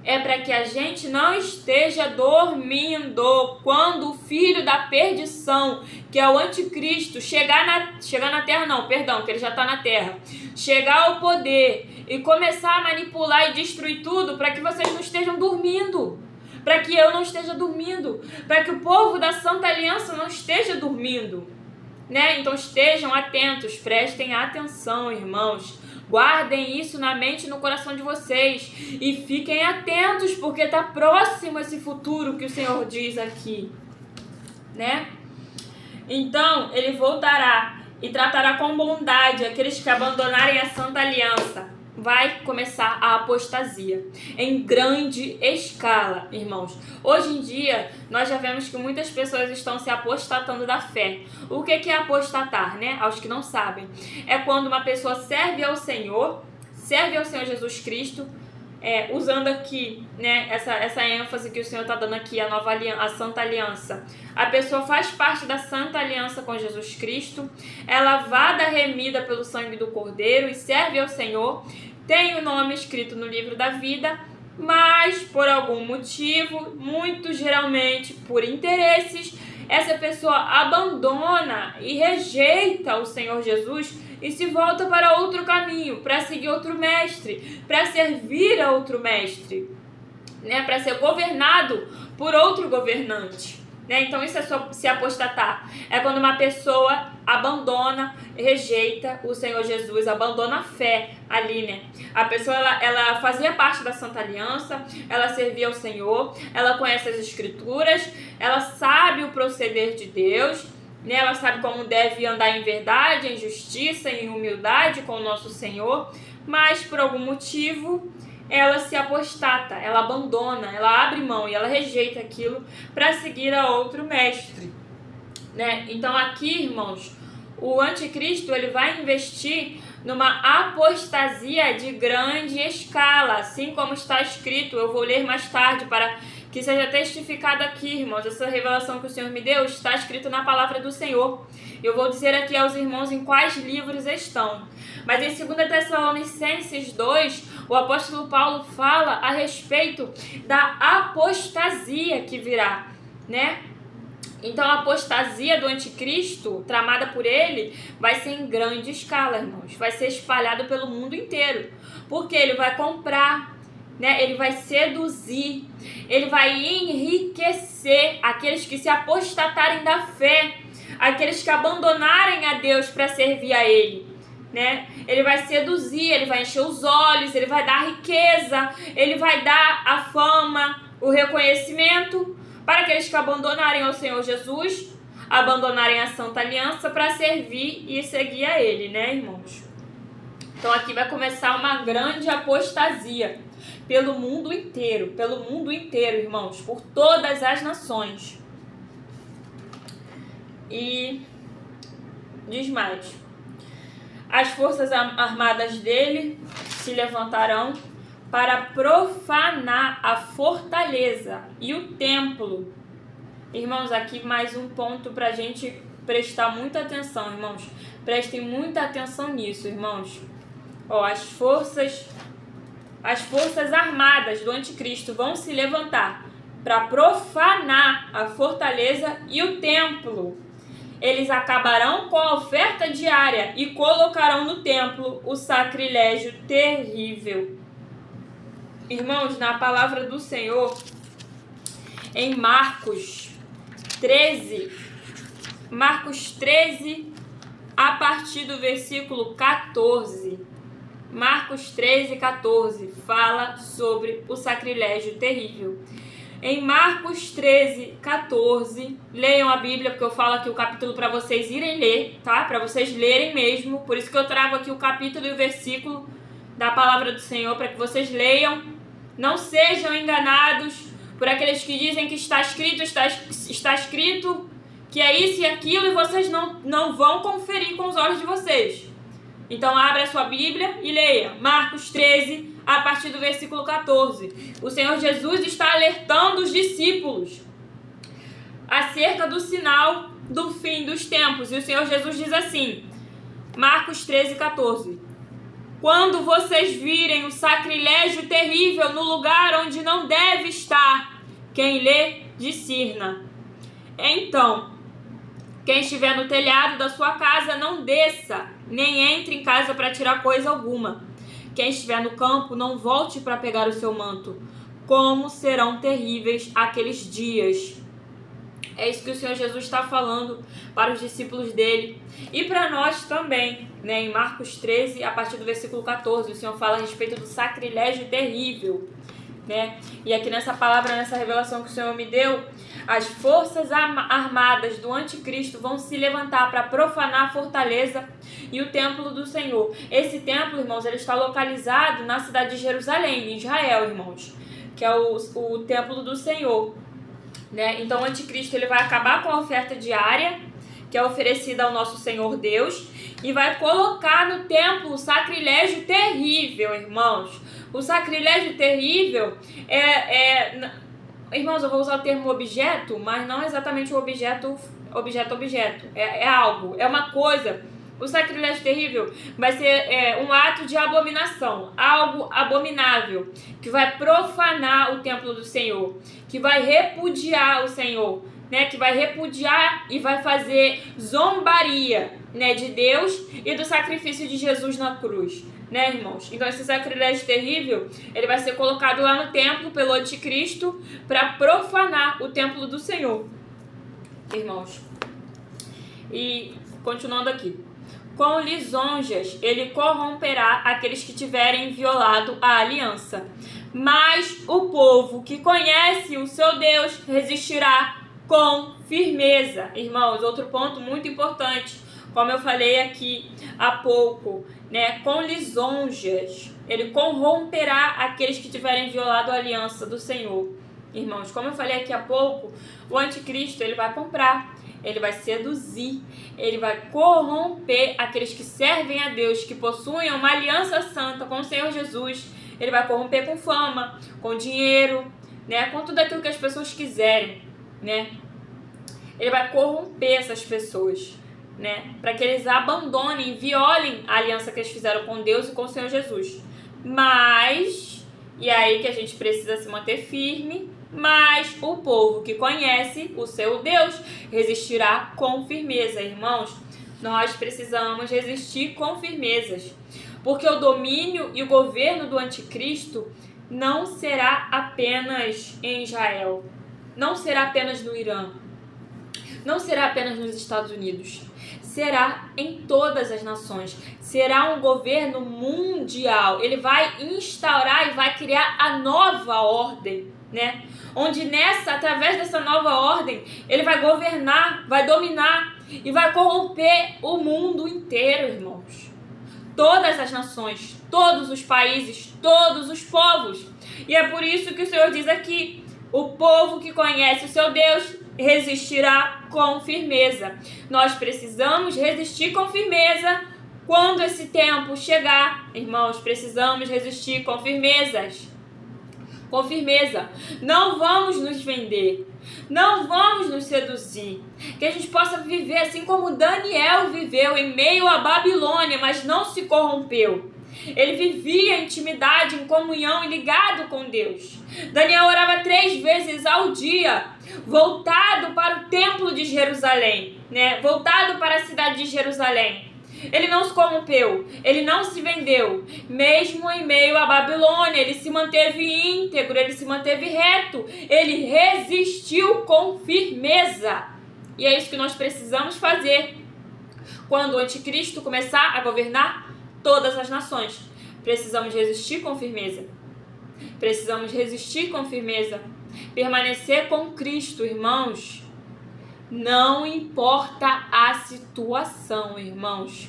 é para que a gente não esteja dormindo quando o filho da perdição, que é o anticristo, chegar na terra, não, perdão, que ele já está na terra, chegar ao poder e começar a manipular e destruir tudo, para que vocês não estejam dormindo, para que eu não esteja dormindo, para que o povo da Santa Aliança não esteja dormindo, né? Então estejam atentos, prestem atenção, irmãos. Guardem isso na mente e no coração de vocês. E fiquem atentos, porque está próximo esse futuro que o Senhor diz aqui, né? Então, ele voltará e tratará com bondade aqueles que abandonarem a Santa Aliança. Vai começar a apostasia em grande escala, irmãos. Hoje em dia, nós já vemos que muitas pessoas estão se apostatando da fé. O que é apostatar, né? Aos que não sabem. É quando uma pessoa serve ao Senhor Jesus Cristo, usando aqui, né, essa ênfase que o Senhor está dando aqui, a Santa Aliança. A pessoa faz parte da Santa Aliança com Jesus Cristo, é lavada, remida pelo sangue do Cordeiro e serve ao Senhor, tem o nome escrito no livro da vida, mas por algum motivo, muito geralmente por interesses, essa pessoa abandona e rejeita o Senhor Jesus e se volta para outro caminho, para seguir outro mestre, para servir a outro mestre, né? Para ser governado por outro governante, né? Então isso é se apostatar. É quando uma pessoa abandona, rejeita o Senhor Jesus, abandona a fé ali, né? A pessoa, ela fazia parte da Santa Aliança, ela servia ao Senhor, ela conhece as Escrituras, ela sabe o proceder de Deus, né? Ela sabe como deve andar em verdade, em justiça, em humildade com o nosso Senhor, mas por algum motivo ela se apostata, ela abandona, ela abre mão e ela rejeita aquilo para seguir a outro mestre, né? Então aqui, irmãos, o anticristo ele vai investir numa apostasia de grande escala, assim como está escrito. Eu vou ler mais tarde para que seja testificado aqui, irmãos. Essa revelação que o Senhor me deu está escrito na palavra do Senhor. Eu vou dizer aqui aos irmãos em quais livros estão. Mas em 2 Tessalonicenses 2, o apóstolo Paulo fala a respeito da apostasia que virá, né? Então a apostasia do anticristo, tramada por ele, vai ser em grande escala, irmãos. Vai ser espalhado pelo mundo inteiro. Porque ele vai comprar, né? Ele vai seduzir, ele vai enriquecer aqueles que se apostatarem da fé, aqueles que abandonarem a Deus para servir a ele, né? Ele vai seduzir, ele vai encher os olhos, ele vai dar riqueza, ele vai dar a fama, o reconhecimento para aqueles que abandonarem ao Senhor Jesus, abandonarem a Santa Aliança para servir e seguir a Ele, né, irmãos? Então aqui vai começar uma grande apostasia pelo mundo inteiro, irmãos, por todas as nações. E diz mais: as forças armadas dele se levantarão para profanar a fortaleza e o templo. Irmãos, aqui mais um ponto para a gente prestar muita atenção, irmãos. Prestem muita atenção nisso, irmãos. Ó, as forças armadas do anticristo vão se levantar para profanar a fortaleza e o templo. Eles acabarão com a oferta diária e colocarão no templo o sacrilégio terrível. Irmãos, na palavra do Senhor, em Marcos 13, a partir do versículo 14, Marcos 13, 14, fala sobre o sacrilégio terrível. Em Marcos 13, 14, leiam a Bíblia, porque eu falo aqui o capítulo para vocês irem ler, tá? Para vocês lerem mesmo, por isso que eu trago aqui o capítulo e o versículo da palavra do Senhor, para que vocês leiam. Não sejam enganados por aqueles que dizem que está escrito que é isso e aquilo, e vocês não vão conferir com os olhos de vocês. Então abra a sua Bíblia e leia Marcos 13, a partir do versículo 14. O Senhor Jesus está alertando os discípulos acerca do sinal do fim dos tempos. E o Senhor Jesus diz assim, Marcos 13, 14: quando vocês virem o sacrilégio terrível no lugar onde não deve estar, quem lê, discirna. Então, quem estiver no telhado da sua casa, não desça, nem entre em casa para tirar coisa alguma. Quem estiver no campo, não volte para pegar o seu manto. Como serão terríveis aqueles dias. É isso que o Senhor Jesus está falando para os discípulos dele e para nós também, né? Em Marcos 13, a partir do versículo 14, o Senhor fala a respeito do sacrilégio terrível, né? E aqui nessa palavra, nessa revelação que o Senhor me deu, as forças armadas do anticristo vão se levantar para profanar a fortaleza e o templo do Senhor. Esse templo, irmãos, ele está localizado na cidade de Jerusalém, em Israel, irmãos, que é o templo do Senhor, né? Então o anticristo ele vai acabar com a oferta diária que é oferecida ao nosso Senhor Deus e vai colocar no templo o sacrilégio terrível, irmãos. O sacrilégio terrível irmãos, eu vou usar o termo objeto, mas não exatamente o objeto. É algo, é uma coisa. O sacrilégio terrível vai ser um ato de abominação, algo abominável, que vai profanar o templo do Senhor, que vai repudiar o Senhor, né? Que vai repudiar e vai fazer zombaria, né? De Deus e do sacrifício de Jesus na cruz, né, irmãos? Então esse sacrilégio terrível, ele vai ser colocado lá no templo pelo anticristo para profanar o templo do Senhor, irmãos. E continuando aqui. Com lisonjas ele corromperá aqueles que tiverem violado a aliança. Mas o povo que conhece o seu Deus resistirá com firmeza. Irmãos, outro ponto muito importante, como eu falei aqui há pouco, né, com lisonjas. Ele corromperá aqueles que tiverem violado a aliança do Senhor. Irmãos, como eu falei aqui há pouco, o anticristo ele vai comprar, ele vai seduzir, ele vai corromper aqueles que servem a Deus, que possuem uma aliança santa com o Senhor Jesus. Ele vai corromper com fama, com dinheiro, né, com tudo aquilo que as pessoas quiserem, né? Ele vai corromper essas pessoas, né, para que eles abandonem, violem a aliança que eles fizeram com Deus e com o Senhor Jesus. Mas, e aí que a gente precisa se manter firme, mas o povo que conhece o seu Deus resistirá com firmeza. Irmãos, nós precisamos resistir com firmezas, porque o domínio e o governo do anticristo não será apenas em Israel, não será apenas no Irã, não será apenas nos Estados Unidos, será em todas as nações, será um governo mundial. Ele vai instaurar e vai criar a nova ordem, né? Onde através dessa nova ordem, ele vai governar, vai dominar e vai corromper o mundo inteiro, irmãos. Todas as nações, todos os países, todos os povos. E é por isso que o Senhor diz aqui: o povo que conhece o seu Deus resistirá com firmeza. Nós precisamos resistir com firmeza quando esse tempo chegar. Irmãos, precisamos resistir com firmezas. Com firmeza. Não vamos nos vender. Não vamos nos seduzir. Que a gente possa viver assim como Daniel viveu em meio à Babilônia, mas não se corrompeu. Ele vivia em intimidade, em comunhão e ligado com Deus. Daniel orava 3 vezes ao dia, voltado para o templo de Jerusalém, né? Voltado para a cidade de Jerusalém. Ele não se corrompeu, ele não se vendeu. Mesmo em meio à Babilônia, ele se manteve íntegro, ele se manteve reto. Ele resistiu com firmeza. E é isso que nós precisamos fazer quando o anticristo começar a governar todas as nações. Precisamos resistir com firmeza. Precisamos resistir com firmeza. Permanecer com Cristo, irmãos. Não importa a situação, irmãos.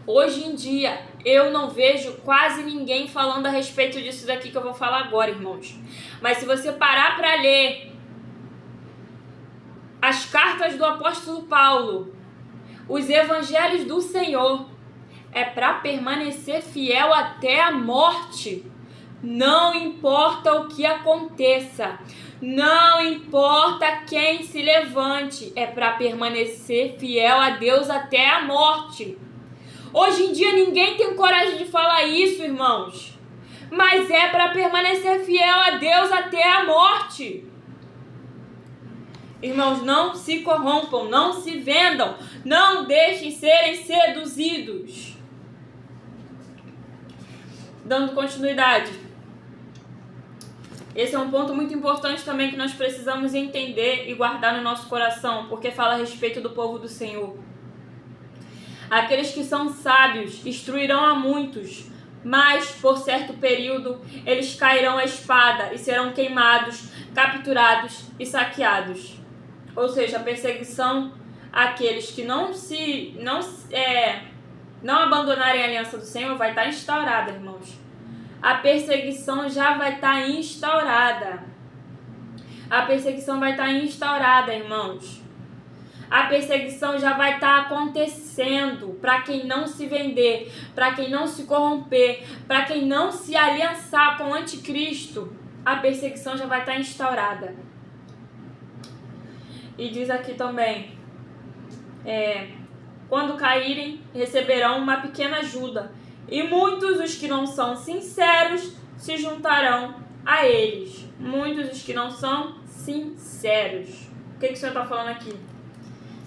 Hoje em dia, eu não vejo quase ninguém falando a respeito disso daqui que eu vou falar agora, irmãos. Mas se você parar para ler as cartas do apóstolo Paulo, os evangelhos do Senhor, é para permanecer fiel até a morte. Não importa o que aconteça, não importa quem se levante, é para permanecer fiel a Deus até a morte. Hoje em dia ninguém tem coragem de falar isso, irmãos, mas é para permanecer fiel a Deus até a morte. Irmãos, não se corrompam, não se vendam, não deixem serem seduzidos. Dando continuidade. Esse é um ponto muito importante também que nós precisamos entender e guardar no nosso coração, porque fala a respeito do povo do Senhor. Aqueles que são sábios instruirão a muitos, mas por certo período eles cairão à espada e serão queimados, capturados e saqueados. Ou seja, a perseguição àqueles que não abandonarem a aliança do Senhor vai estar instaurada, irmãos. A perseguição já vai estar instaurada. A perseguição vai estar instaurada, irmãos. A perseguição já vai estar acontecendo para quem não se vender, para quem não se corromper, para quem não se aliançar com o anticristo. A perseguição já vai estar instaurada. E diz aqui também, quando caírem, receberão uma pequena ajuda, e muitos os que não são sinceros se juntarão a eles. Muitos os que não são sinceros. O que o Senhor está falando aqui?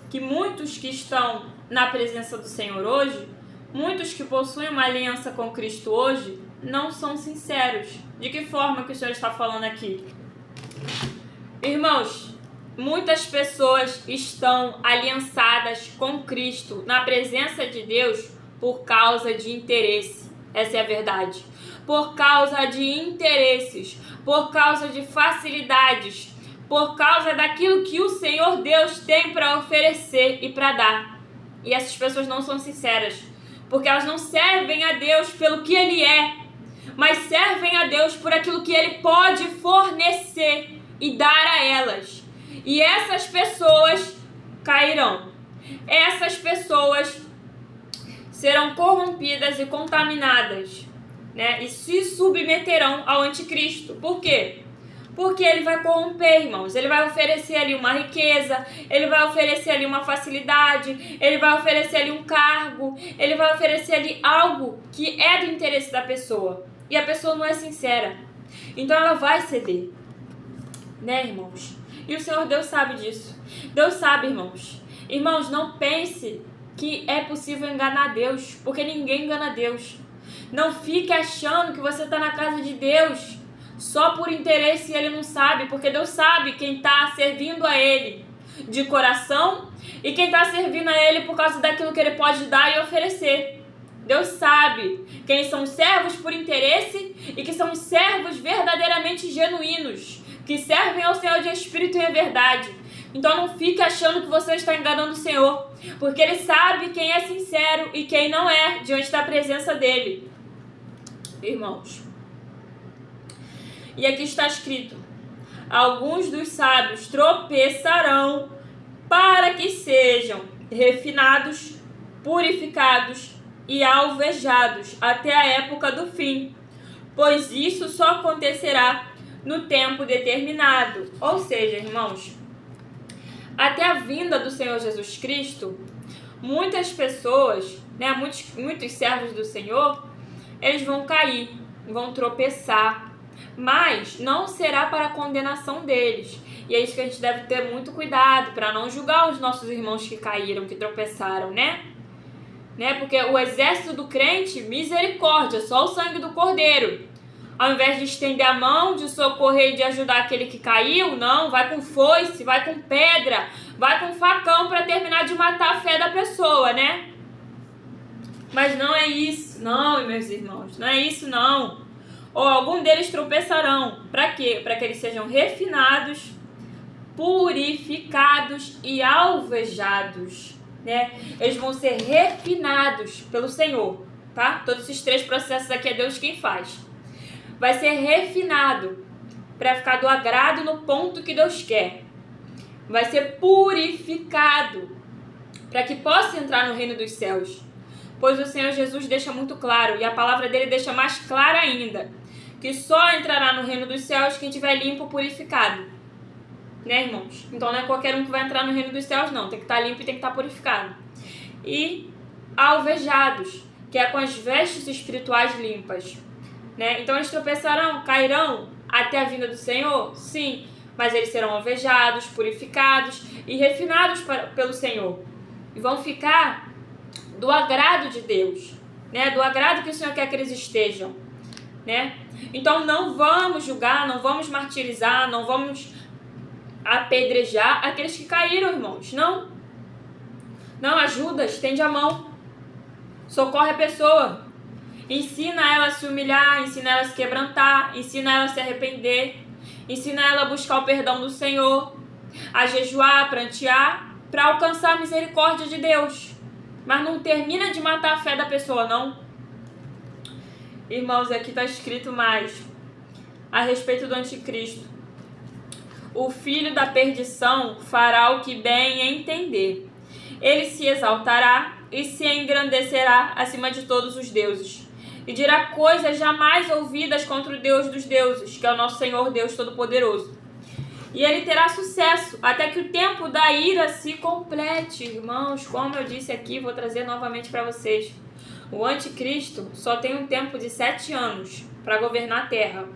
Que muitos que estão na presença do Senhor hoje, muitos que possuem uma aliança com Cristo hoje, não são sinceros. De que forma que o Senhor está falando aqui? Irmãos, muitas pessoas estão aliançadas com Cristo na presença de Deus por causa de interesse. Essa é a verdade. Por causa de interesses, por causa de facilidades, por causa daquilo que o Senhor Deus tem para oferecer e para dar. E essas pessoas não são sinceras. porque elas não servem a Deus pelo que Ele é, mas servem a Deus por aquilo que Ele pode fornecer e dar a elas. E essas pessoas cairão. Essas pessoas serão corrompidas e contaminadas, né? E se submeterão ao anticristo. Por quê? Porque ele vai corromper, irmãos. Ele vai oferecer ali uma riqueza, ele vai oferecer ali uma facilidade, ele vai oferecer ali um cargo, ele vai oferecer ali algo que é do interesse da pessoa. E a pessoa não é sincera. Então ela vai ceder, né, irmãos? E o Senhor Deus sabe disso. Deus sabe, irmãos. Irmãos, não pense que é possível enganar Deus, porque ninguém engana Deus. Não fique achando que você está na casa de Deus só por interesse e Ele não sabe, porque Deus sabe quem está servindo a Ele de coração e quem está servindo a Ele por causa daquilo que Ele pode dar e oferecer. Deus sabe quem são servos por interesse e que são servos verdadeiramente genuínos, que servem ao Senhor de espírito e em verdade. Então não fique achando que você está enganando o Senhor, porque Ele sabe quem é sincero e quem não é diante da presença dEle. Irmãos, e aqui está escrito: alguns dos sábios tropeçarão para que sejam refinados, purificados e alvejados até a época do fim, pois isso só acontecerá no tempo determinado. Ou seja, irmãos, até a vinda do Senhor Jesus Cristo, muitas pessoas, né, muitos servos do Senhor, eles vão cair, vão tropeçar, mas não será para a condenação deles. E é isso que a gente deve ter muito cuidado, para não julgar os nossos irmãos que caíram, que tropeçaram, né? Porque o exército do crente, misericórdia, só o sangue do Cordeiro. Ao invés de estender a mão, de socorrer e de ajudar aquele que caiu, não, vai com foice, vai com pedra, vai com facão para terminar de matar a fé da pessoa, né? Mas não é isso, não, meus irmãos, não é isso, não. Ou algum deles tropeçarão. Para quê? Para que eles sejam refinados, purificados e alvejados, né? Eles vão ser refinados pelo Senhor, tá? Todos esses três processos aqui é Deus quem faz. Vai ser refinado para ficar do agrado no ponto que Deus quer. Vai ser purificado para que possa entrar no reino dos céus. Pois o Senhor Jesus deixa muito claro, e a palavra dele deixa mais clara ainda, que só entrará no reino dos céus quem tiver limpo, purificado. Né, irmãos? Então não é qualquer um que vai entrar no reino dos céus, não. Tem que estar limpo e tem que estar purificado. E alvejados, que é com as vestes espirituais limpas. Né? Então eles tropeçarão, cairão até a vinda do Senhor? Sim, mas eles serão alvejados, purificados e refinados pelo Senhor. E vão ficar do agrado de Deus, né? Do agrado que o Senhor quer que eles estejam, né? Então não vamos julgar, não vamos martirizar, não vamos apedrejar aqueles que caíram, irmãos. Não, ajuda, estende a mão, socorre a pessoa, ensina ela a se humilhar, ensina ela a se quebrantar, ensina ela a se arrepender, ensina ela a buscar o perdão do Senhor, a jejuar, a prantear, para alcançar a misericórdia de Deus. Mas não termina de matar a fé da pessoa, não. Irmãos, aqui está escrito mais a respeito do anticristo. O filho da perdição fará o que bem entender. Ele se exaltará e se engrandecerá acima de todos os deuses. E dirá coisas jamais ouvidas contra o Deus dos deuses, que é o nosso Senhor Deus Todo-Poderoso. E ele terá sucesso até que o tempo da ira se complete. Irmãos, como eu disse aqui, vou trazer novamente para vocês. O anticristo só tem um tempo de 7 anos para governar a terra.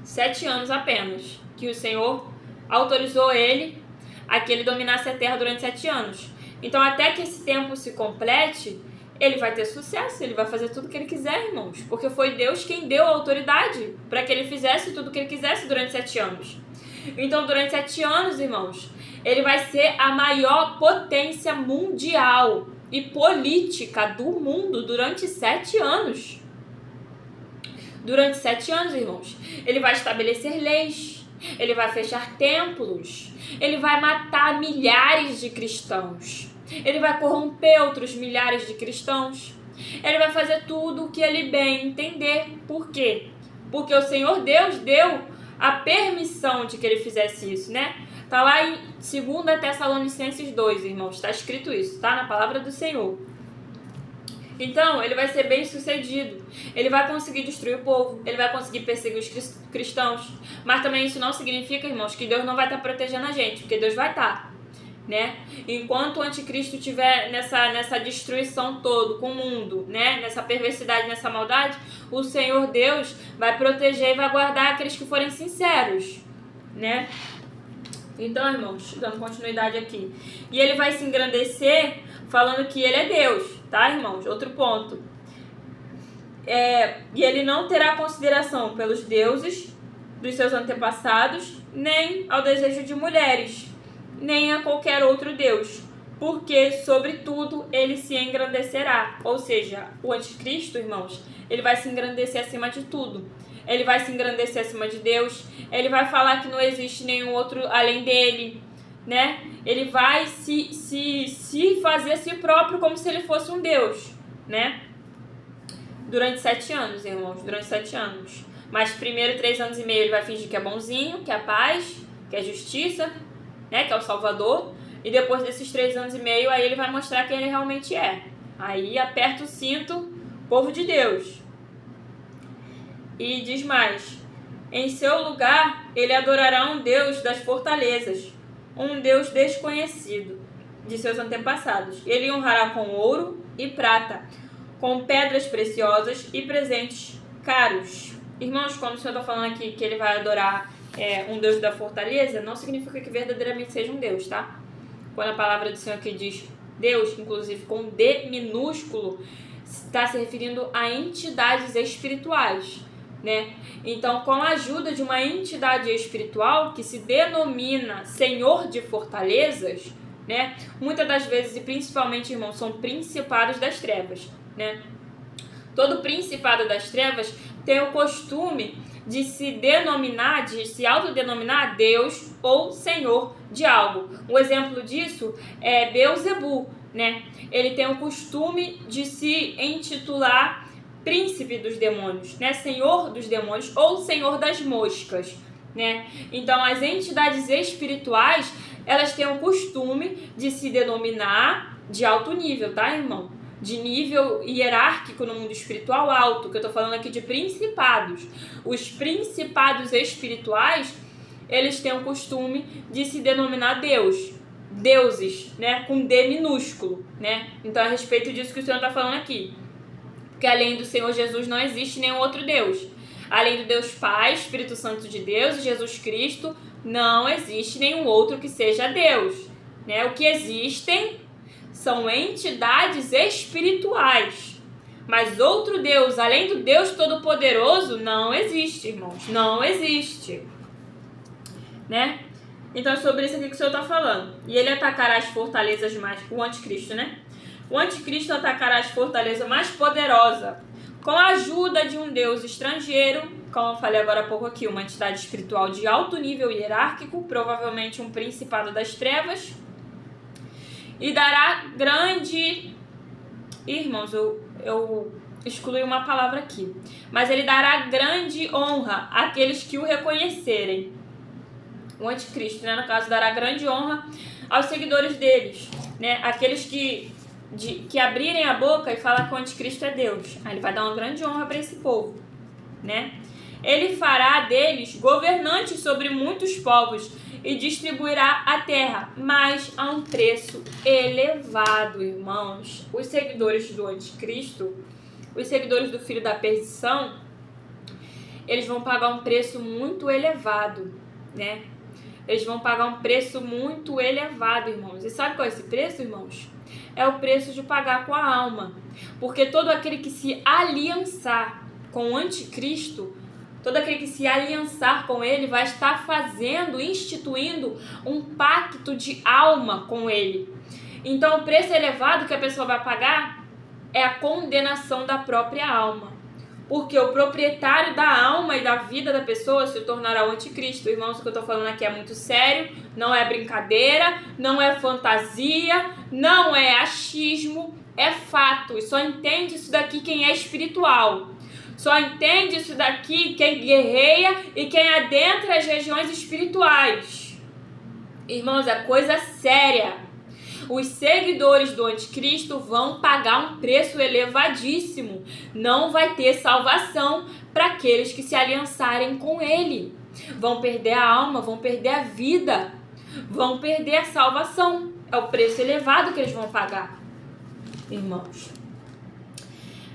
7 anos apenas, que o Senhor autorizou ele a que ele dominasse a terra durante 7 anos. Então, até que esse tempo se complete, ele vai ter sucesso, ele vai fazer tudo o que ele quiser, irmãos. Porque foi Deus quem deu a autoridade para que ele fizesse tudo o que ele quisesse durante 7 anos. Então, durante 7 anos, irmãos, ele vai ser a maior potência mundial e política do mundo durante 7 anos. Durante 7 anos, irmãos, ele vai estabelecer leis, ele vai fechar templos, ele vai matar milhares de cristãos, ele vai corromper outros milhares de cristãos, Ele vai fazer tudo o que ele bem entender. Por quê? Porque o Senhor Deus deu a permissão de que ele fizesse isso, né? Tá lá em 2 Tessalonicenses 2, irmãos. Está escrito isso, tá? Na palavra do Senhor. Então, ele vai ser bem sucedido. Ele vai conseguir destruir o povo. Ele vai conseguir perseguir os cristãos. Mas também isso não significa, irmãos, que Deus não vai estar protegendo a gente. Porque Deus vai estar, né? Enquanto o anticristo estiver nessa destruição toda com o mundo, né? Nessa perversidade, nessa maldade, o Senhor Deus vai proteger e vai guardar aqueles que forem sinceros, né? Então, irmãos, dando continuidade aqui. E ele vai se engrandecer falando que ele é Deus, tá, irmãos? Outro ponto. E ele não terá consideração pelos deuses dos seus antepassados, nem ao desejo de mulheres, nem a qualquer outro Deus, porque, sobretudo, ele se engrandecerá. Ou seja, o anticristo, irmãos, ele vai se engrandecer acima de tudo. Ele vai se engrandecer acima de Deus. Ele vai falar que não existe nenhum outro além dele, né? Ele vai se fazer a si próprio como se ele fosse um Deus, né? Durante 7 anos, irmãos. Durante 7 anos. Mas primeiro 3 anos e meio ele vai fingir que é bonzinho, que é paz, que é justiça, né? Que é o Salvador. E depois desses 3 anos e meio, aí ele vai mostrar quem ele realmente é. Aí aperta o cinto, povo de Deus. E diz mais: em seu lugar, ele adorará um Deus das fortalezas, um Deus desconhecido de seus antepassados. Ele honrará com ouro e prata, com pedras preciosas e presentes caros. Irmãos, quando o Senhor está falando aqui que ele vai adorar um Deus da fortaleza, não significa que verdadeiramente seja um Deus, tá? Quando a palavra do Senhor aqui diz Deus, inclusive com D minúsculo, está se referindo a entidades espirituais, né? Então, com a ajuda de uma entidade espiritual que se denomina Senhor de Fortalezas, né? Muitas das vezes, e principalmente, irmãos, são principados das trevas, né? Todo principado das trevas tem o costume de se denominar, de se autodenominar Deus ou Senhor de algo. Um exemplo disso é Beelzebu, né? Ele tem o costume de se intitular príncipe dos demônios, né? Senhor dos demônios ou Senhor das moscas, né? Então, as entidades espirituais, elas têm o costume de se denominar de alto nível, tá, irmão? De nível hierárquico no mundo espiritual alto, que eu tô falando aqui de principados. Os principados espirituais, eles têm o costume de se denominar deuses, né? Com D minúsculo, né? Então, é a respeito disso que o Senhor tá falando aqui. Porque além do Senhor Jesus não existe nenhum outro Deus. Além do Deus Pai, Espírito Santo de Deus e Jesus Cristo, não existe nenhum outro que seja Deus, né? O que existem são entidades espirituais. Mas outro Deus, além do Deus Todo-Poderoso, não existe, irmãos. Não existe, né? Então é sobre isso aqui que o Senhor está falando. E ele atacará as fortalezas mais... O anticristo, né? O anticristo atacará as fortalezas mais poderosas com a ajuda de um Deus estrangeiro, como eu falei agora há pouco aqui, uma entidade espiritual de alto nível hierárquico, provavelmente um principado das trevas, e dará grande... Irmãos, eu excluí uma palavra aqui. Mas ele dará grande honra àqueles que o reconhecerem. O anticristo, né, no caso, dará grande honra aos seguidores deles, né? Aqueles que abrirem a boca e falar que o anticristo é Deus. Aí ele vai dar uma grande honra para esse povo, né? Ele fará deles governantes sobre muitos povos e distribuirá a terra, mas a um preço elevado, irmãos. Os seguidores do anticristo, os seguidores do filho da perdição, eles vão pagar um preço muito elevado, né? Eles vão pagar um preço muito elevado, irmãos. E sabe qual é esse preço, irmãos? É o preço de pagar com a alma. Porque todo aquele que se aliançar com o anticristo, todo aquele que se aliançar com ele vai estar instituindo um pacto de alma com ele. Então, o preço elevado que a pessoa vai pagar é a condenação da própria alma. Porque o proprietário da alma e da vida da pessoa se tornará o anticristo. Irmãos, o que eu estou falando aqui é muito sério, não é brincadeira, não é fantasia, não é achismo, é fato. E só entende isso daqui quem é espiritual. Só entende isso daqui quem guerreia e quem adentra as regiões espirituais. Irmãos, é coisa séria. Os seguidores do anticristo vão pagar um preço elevadíssimo. Não vai ter salvação para aqueles que se aliançarem com ele. Vão perder a alma, vão perder a vida, vão perder a salvação. É o preço elevado que eles vão pagar, irmãos.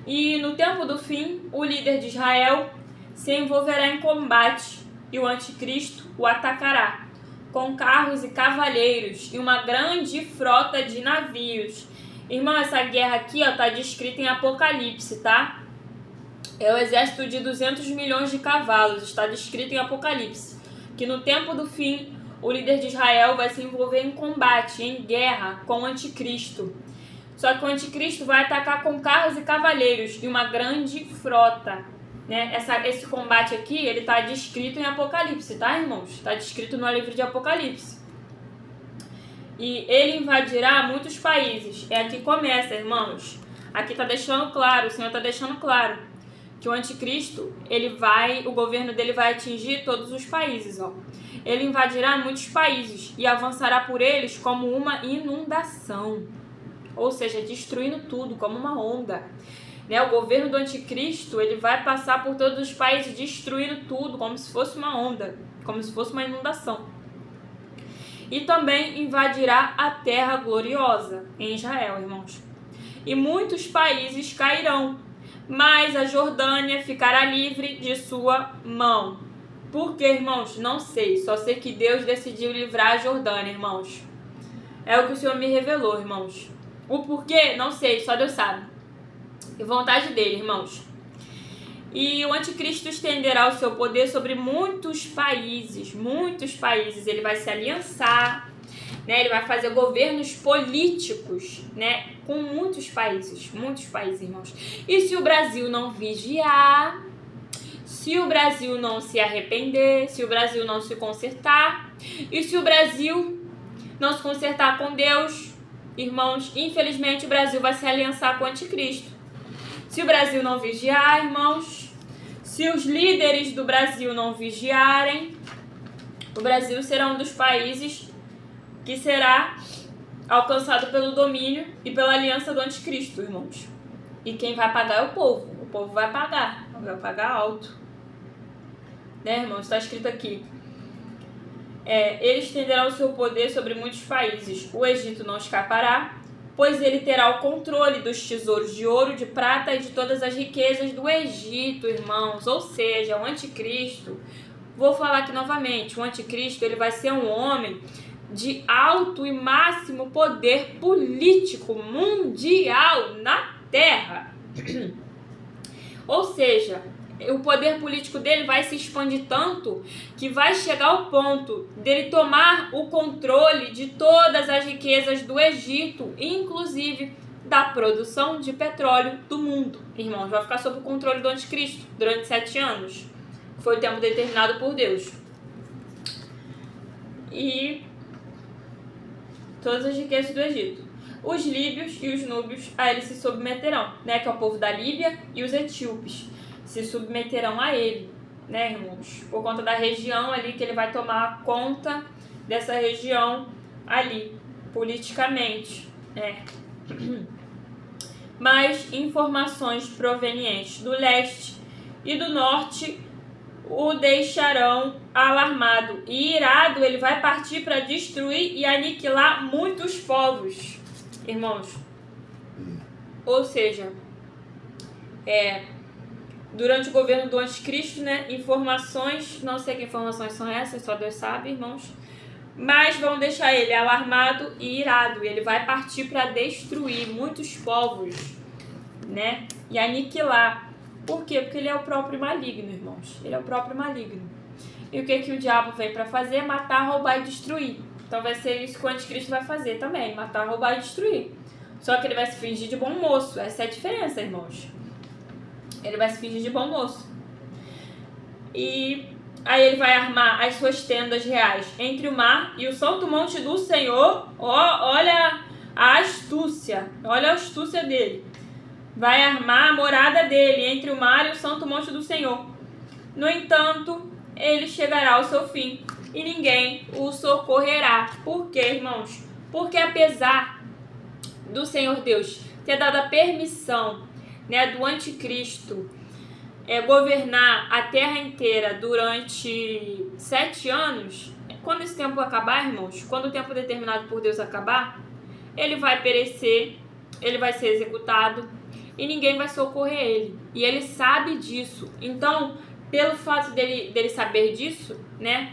E no tempo do fim, o líder de Israel se envolverá em combate e o anticristo o atacará com carros e cavaleiros e uma grande frota de navios. Irmão, essa guerra aqui está descrita em Apocalipse, tá? É o exército de 200 milhões de cavalos, está descrito em Apocalipse. Que no tempo do fim, o líder de Israel vai se envolver em combate, em guerra com o anticristo. Só que o anticristo vai atacar com carros e cavaleiros e uma grande frota. Né? Esse combate aqui, ele está descrito em Apocalipse, tá, irmãos? Está descrito no livro de Apocalipse. E ele invadirá muitos países. É aqui que começa, irmãos. Aqui está deixando claro, o Senhor está deixando claro que o anticristo, o governo dele vai atingir todos os países, ó. Ele invadirá muitos países e avançará por eles como uma inundação. Ou seja, destruindo tudo, como uma onda. Né? O governo do anticristo, ele vai passar por todos os países destruindo tudo, como se fosse uma onda, como se fosse uma inundação. E também invadirá a terra gloriosa em Israel, irmãos. E muitos países cairão, mas a Jordânia ficará livre de sua mão. Por quê, irmãos? Não sei, só sei que Deus decidiu livrar a Jordânia, irmãos. É o que o Senhor me revelou, irmãos. O porquê? Não sei, só Deus sabe. E vontade dele, irmãos. E o anticristo estenderá o seu poder sobre muitos países. Muitos países. Ele vai se aliançar, né? Ele vai fazer governos políticos, né? Com muitos países, irmãos. E se o Brasil não vigiar, se o Brasil não se arrepender, se o Brasil não se consertar, e se o Brasil não se consertar com Deus, irmãos, infelizmente o Brasil vai se aliançar com o anticristo. Se o Brasil não vigiar, irmãos, se os líderes do Brasil não vigiarem, o Brasil será um dos países que será alcançado pelo domínio e pela aliança do anticristo, irmãos. E quem vai pagar é o povo. O povo vai pagar alto. Né, irmãos? Está escrito aqui. Ele estenderá o seu poder sobre muitos países. O Egito não escapará, pois ele terá o controle dos tesouros de ouro, de prata e de todas as riquezas do Egito, irmãos. Ou seja, o anticristo, vou falar aqui novamente, o anticristo ele vai ser um homem de alto e máximo poder político mundial na Terra. Ou seja, o poder político dele vai se expandir tanto que vai chegar ao ponto dele tomar o controle de todas as riquezas do Egito, inclusive da produção de petróleo do mundo. Irmãos, vai ficar sob o controle do anticristo durante 7 anos. Foi o tempo determinado por Deus. E todas as riquezas do Egito. Os líbios e os núbios a ele se submeterão, né? Que é o povo da Líbia, e os etíopes se submeterão a ele, né, irmãos? Por conta da região ali, que ele vai tomar conta dessa região ali, politicamente, né? Mas informações provenientes do leste e do norte o deixarão alarmado e irado. Ele vai partir para destruir e aniquilar muitos povos, irmãos. Ou seja, durante o governo do anticristo, né, informações, não sei que informações são essas, só Deus sabe, irmãos, mas vão deixar ele alarmado e irado, e ele vai partir para destruir muitos povos, né, e aniquilar. Por quê? Porque ele é o próprio maligno, irmãos, ele é o próprio maligno. E o que o diabo vem para fazer? Matar, roubar e destruir. Então vai ser isso que o anticristo vai fazer também, matar, roubar e destruir. Só que ele vai se fingir de bom moço, essa é a diferença, irmãos. Ele vai se fingir de bom moço. E aí ele vai armar as suas tendas reais entre o mar e o santo monte do Senhor. Olha a astúcia, olha a astúcia dele, vai armar a morada dele entre o mar e o santo monte do Senhor. No entanto, ele chegará ao seu fim e ninguém o socorrerá. Por quê, irmãos? Porque apesar do Senhor Deus ter dado a permissão, né, do anticristo governar a terra inteira durante 7 anos, quando esse tempo acabar, irmãos, quando o tempo determinado por Deus acabar, ele vai perecer, ele vai ser executado e ninguém vai socorrer ele. E ele sabe disso. Então, pelo fato dele saber disso, né,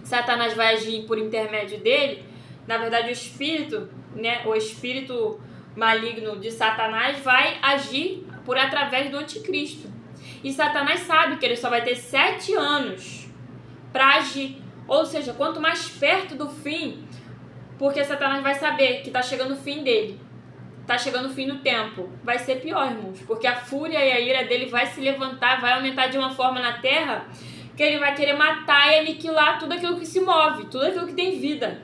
Satanás vai agir por intermédio dele. Na verdade, o espírito maligno de Satanás vai agir por através do anticristo. E Satanás sabe que ele só vai ter 7 anos para agir. Ou seja, quanto mais perto do fim, porque Satanás vai saber que está chegando o fim dele, está chegando o fim do tempo, vai ser pior, irmãos, porque a fúria e a ira dele vai se levantar, vai aumentar de uma forma na terra que ele vai querer matar e aniquilar tudo aquilo que se move, tudo aquilo que tem vida,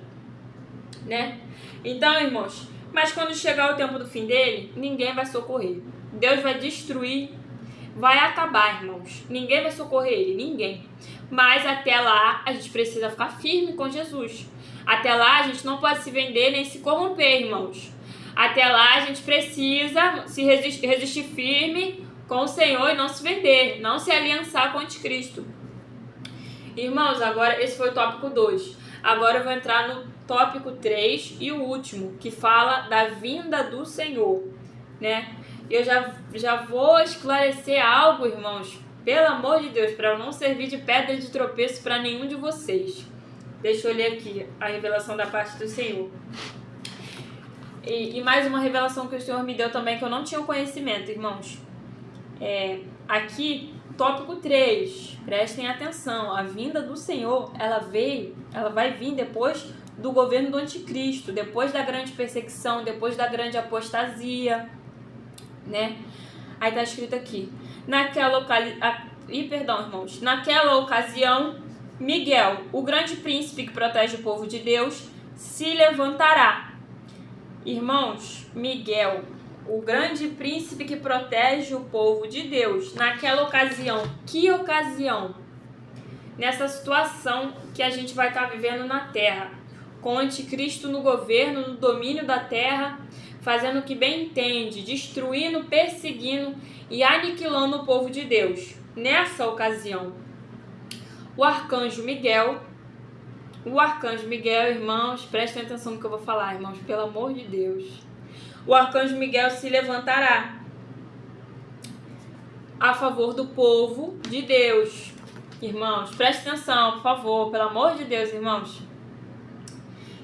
né? Então, irmãos, mas quando chegar o tempo do fim dele, ninguém vai socorrer. Deus vai destruir, vai acabar, irmãos. Ninguém vai socorrer ele, ninguém. Mas até lá, a gente precisa ficar firme com Jesus. Até lá, a gente não pode se vender nem se corromper, irmãos. Até lá, a gente precisa se resistir firme com o Senhor e não se vender, não se aliançar com o anticristo. Irmãos, agora esse foi o tópico 2. Agora eu vou entrar no tópico 3 e o último, que fala da vinda do Senhor, né? Eu já vou esclarecer algo, irmãos, pelo amor de Deus, para eu não servir de pedra de tropeço para nenhum de vocês. Deixa eu ler aqui a revelação da parte do Senhor. E mais uma revelação que o Senhor me deu também, que eu não tinha conhecimento, irmãos. Aqui, tópico 3, prestem atenção. A vinda do Senhor, ela vai vir depois do governo do anticristo, depois da grande perseguição, depois da grande apostasia, né? Aí tá escrito aqui: naquela ocasião, Miguel, o grande príncipe que protege o povo de Deus, se levantará. Irmãos, Miguel, o grande príncipe que protege o povo de Deus, naquela ocasião. Que ocasião? Nessa situação que a gente vai estar vivendo na terra, com o anticristo no governo, no domínio da terra, fazendo o que bem entende, destruindo, perseguindo e aniquilando o povo de Deus. Nessa ocasião, o arcanjo Miguel, irmãos, prestem atenção no que eu vou falar, irmãos, pelo amor de Deus. O arcanjo Miguel se levantará a favor do povo de Deus. Irmãos, prestem atenção, por favor, pelo amor de Deus, irmãos.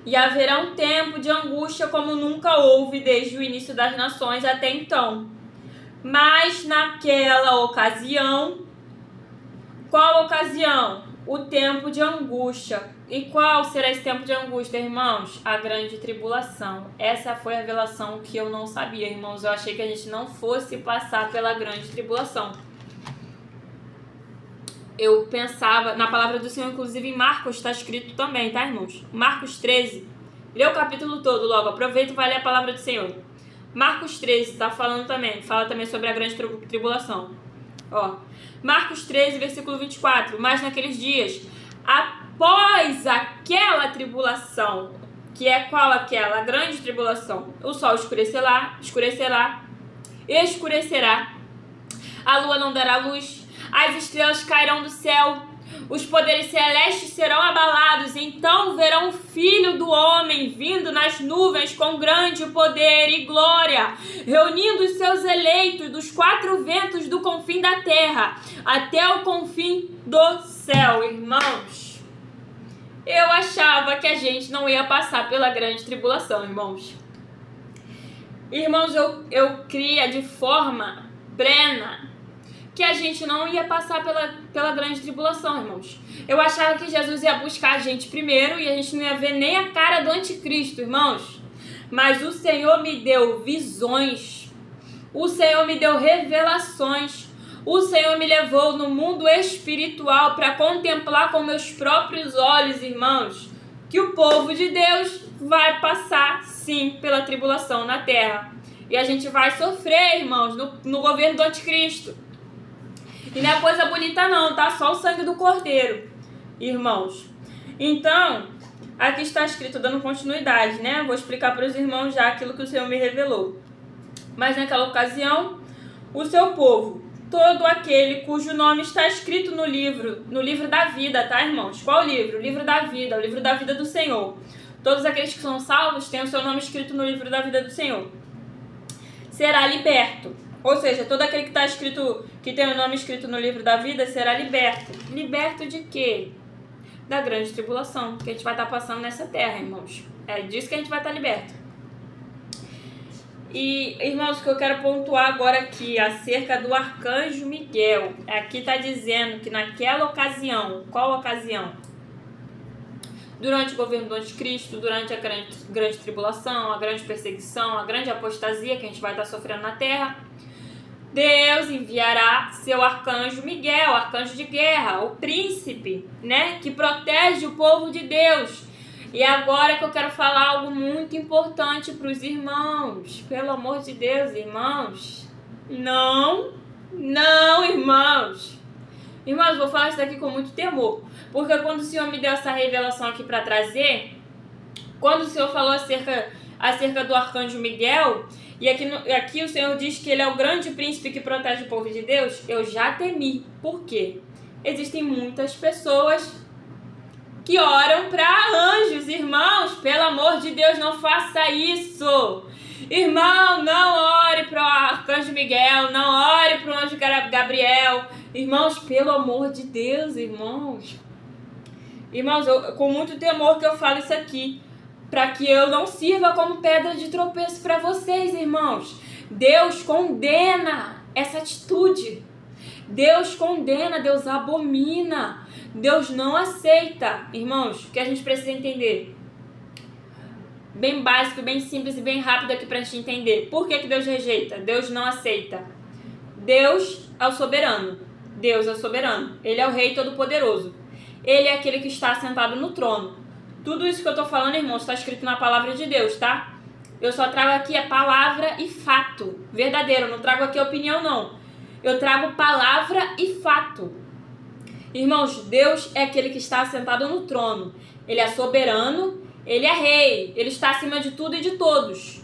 E haverá um tempo de angústia como nunca houve desde o início das nações até então. Mas naquela ocasião, qual ocasião? O tempo de angústia. E qual será esse tempo de angústia, irmãos? A grande tribulação. Essa foi a revelação que eu não sabia, irmãos. Eu achei que a gente não fosse passar pela grande tribulação. Eu pensava, na palavra do Senhor, inclusive em Marcos está escrito também, tá, irmãos? Marcos 13. Lê o capítulo todo logo. Aproveita e vai ler a palavra do Senhor. Marcos 13 está falando também. Fala também sobre a grande tribulação. Ó, Marcos 13, versículo 24. Mas naqueles dias, após aquela tribulação, que é qual aquela? A grande tribulação. O sol escurecerá, a lua não dará luz, as estrelas cairão do céu, os poderes celestes serão abalados, então verão o Filho do Homem vindo nas nuvens com grande poder e glória, reunindo os seus eleitos dos 4 ventos do confim da terra até o confim do céu. Irmãos, eu achava que a gente não ia passar pela grande tribulação, irmãos. Irmãos, eu cria de forma plena que a gente não ia passar pela grande tribulação, irmãos. Eu achava que Jesus ia buscar a gente primeiro e a gente não ia ver nem a cara do anticristo, irmãos. Mas o Senhor me deu visões, o Senhor me deu revelações, o Senhor me levou no mundo espiritual para contemplar com meus próprios olhos, irmãos, que o povo de Deus vai passar, sim, pela tribulação na terra. E a gente vai sofrer, irmãos, no governo do anticristo. E não é coisa bonita não, tá? Só o sangue do cordeiro, irmãos. Então, aqui está escrito, dando continuidade, né? Vou explicar para os irmãos já aquilo que o Senhor me revelou. Mas naquela ocasião, o seu povo, todo aquele cujo nome está escrito no livro da vida, tá, irmãos? Qual livro? O livro da vida, o livro da vida do Senhor. Todos aqueles que são salvos têm o seu nome escrito no livro da vida do Senhor. Será liberto. Ou seja, todo aquele que tem o nome escrito no livro da vida será liberto. Liberto de quê? Da grande tribulação que a gente vai estar passando nessa terra, irmãos. É disso que a gente vai estar liberto. E, irmãos, o que eu quero pontuar agora aqui, acerca do arcanjo Miguel. Aqui está dizendo que naquela ocasião, qual ocasião? Durante o governo do anticristo, durante a grande tribulação, a grande perseguição, a grande apostasia que a gente vai estar sofrendo na terra, Deus enviará seu arcanjo Miguel, arcanjo de guerra, o príncipe, né, que protege o povo de Deus. E agora que eu quero falar algo muito importante para os irmãos. Pelo amor de Deus, irmãos. Não, irmãos. Irmãos, vou falar isso daqui com muito temor. Porque quando o Senhor me deu essa revelação aqui para trazer, quando o Senhor falou acerca do arcanjo Miguel, e aqui o Senhor diz que ele é o grande príncipe que protege o povo de Deus, eu já temi. Por quê? Existem muitas pessoas que oram para anjos, irmãos. Pelo amor de Deus, não faça isso. Irmão, não ore para o arcanjo Miguel, não ore para o anjo Gabriel. Irmãos, pelo amor de Deus, irmãos. Irmãos, com muito temor que eu falo isso aqui, para que eu não sirva como pedra de tropeço para vocês, irmãos. Deus condena essa atitude. Deus condena, Deus abomina, Deus não aceita. Irmãos, o que a gente precisa entender? Bem básico, bem simples e bem rápido aqui pra gente entender. Por que Deus rejeita? Deus não aceita. Deus é o soberano. Deus é o soberano. Ele é o Rei Todo-Poderoso. Ele é aquele que está sentado no trono. Tudo isso que eu tô falando, irmãos, está escrito na palavra de Deus, tá? Eu só trago aqui a palavra e fato verdadeiro. Eu não trago aqui opinião, não. Eu trago palavra e fato. Irmãos, Deus é aquele que está sentado no trono. Ele é soberano, ele é rei, ele está acima de tudo e de todos.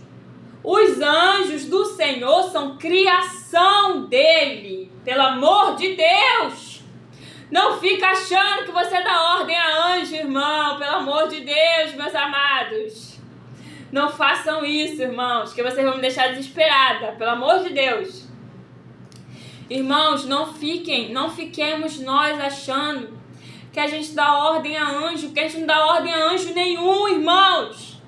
Os anjos do Senhor são criação dele. Pelo amor de Deus! Não fica achando que você dá ordem a anjo, irmão. Pelo amor de Deus, meus amados. Não façam isso, irmãos, que vocês vão me deixar desesperada. Pelo amor de Deus. Irmãos, não fiquemos nós achando que a gente dá ordem a anjo, que a gente não dá ordem a anjo nenhum, irmãos.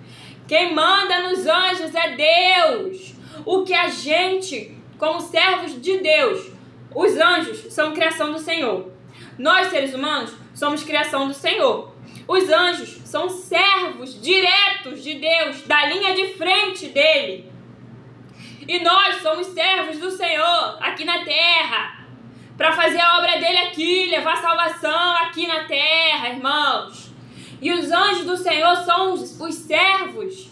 Quem manda nos anjos é Deus. O que a gente, como servos de Deus, os anjos são criação do Senhor. Nós, seres humanos, somos criação do Senhor. Os anjos são servos diretos de Deus, da linha de frente dele. E nós somos servos do Senhor aqui na terra, para fazer a obra dele aqui, levar salvação aqui na terra, irmãos. E os anjos do Senhor são os servos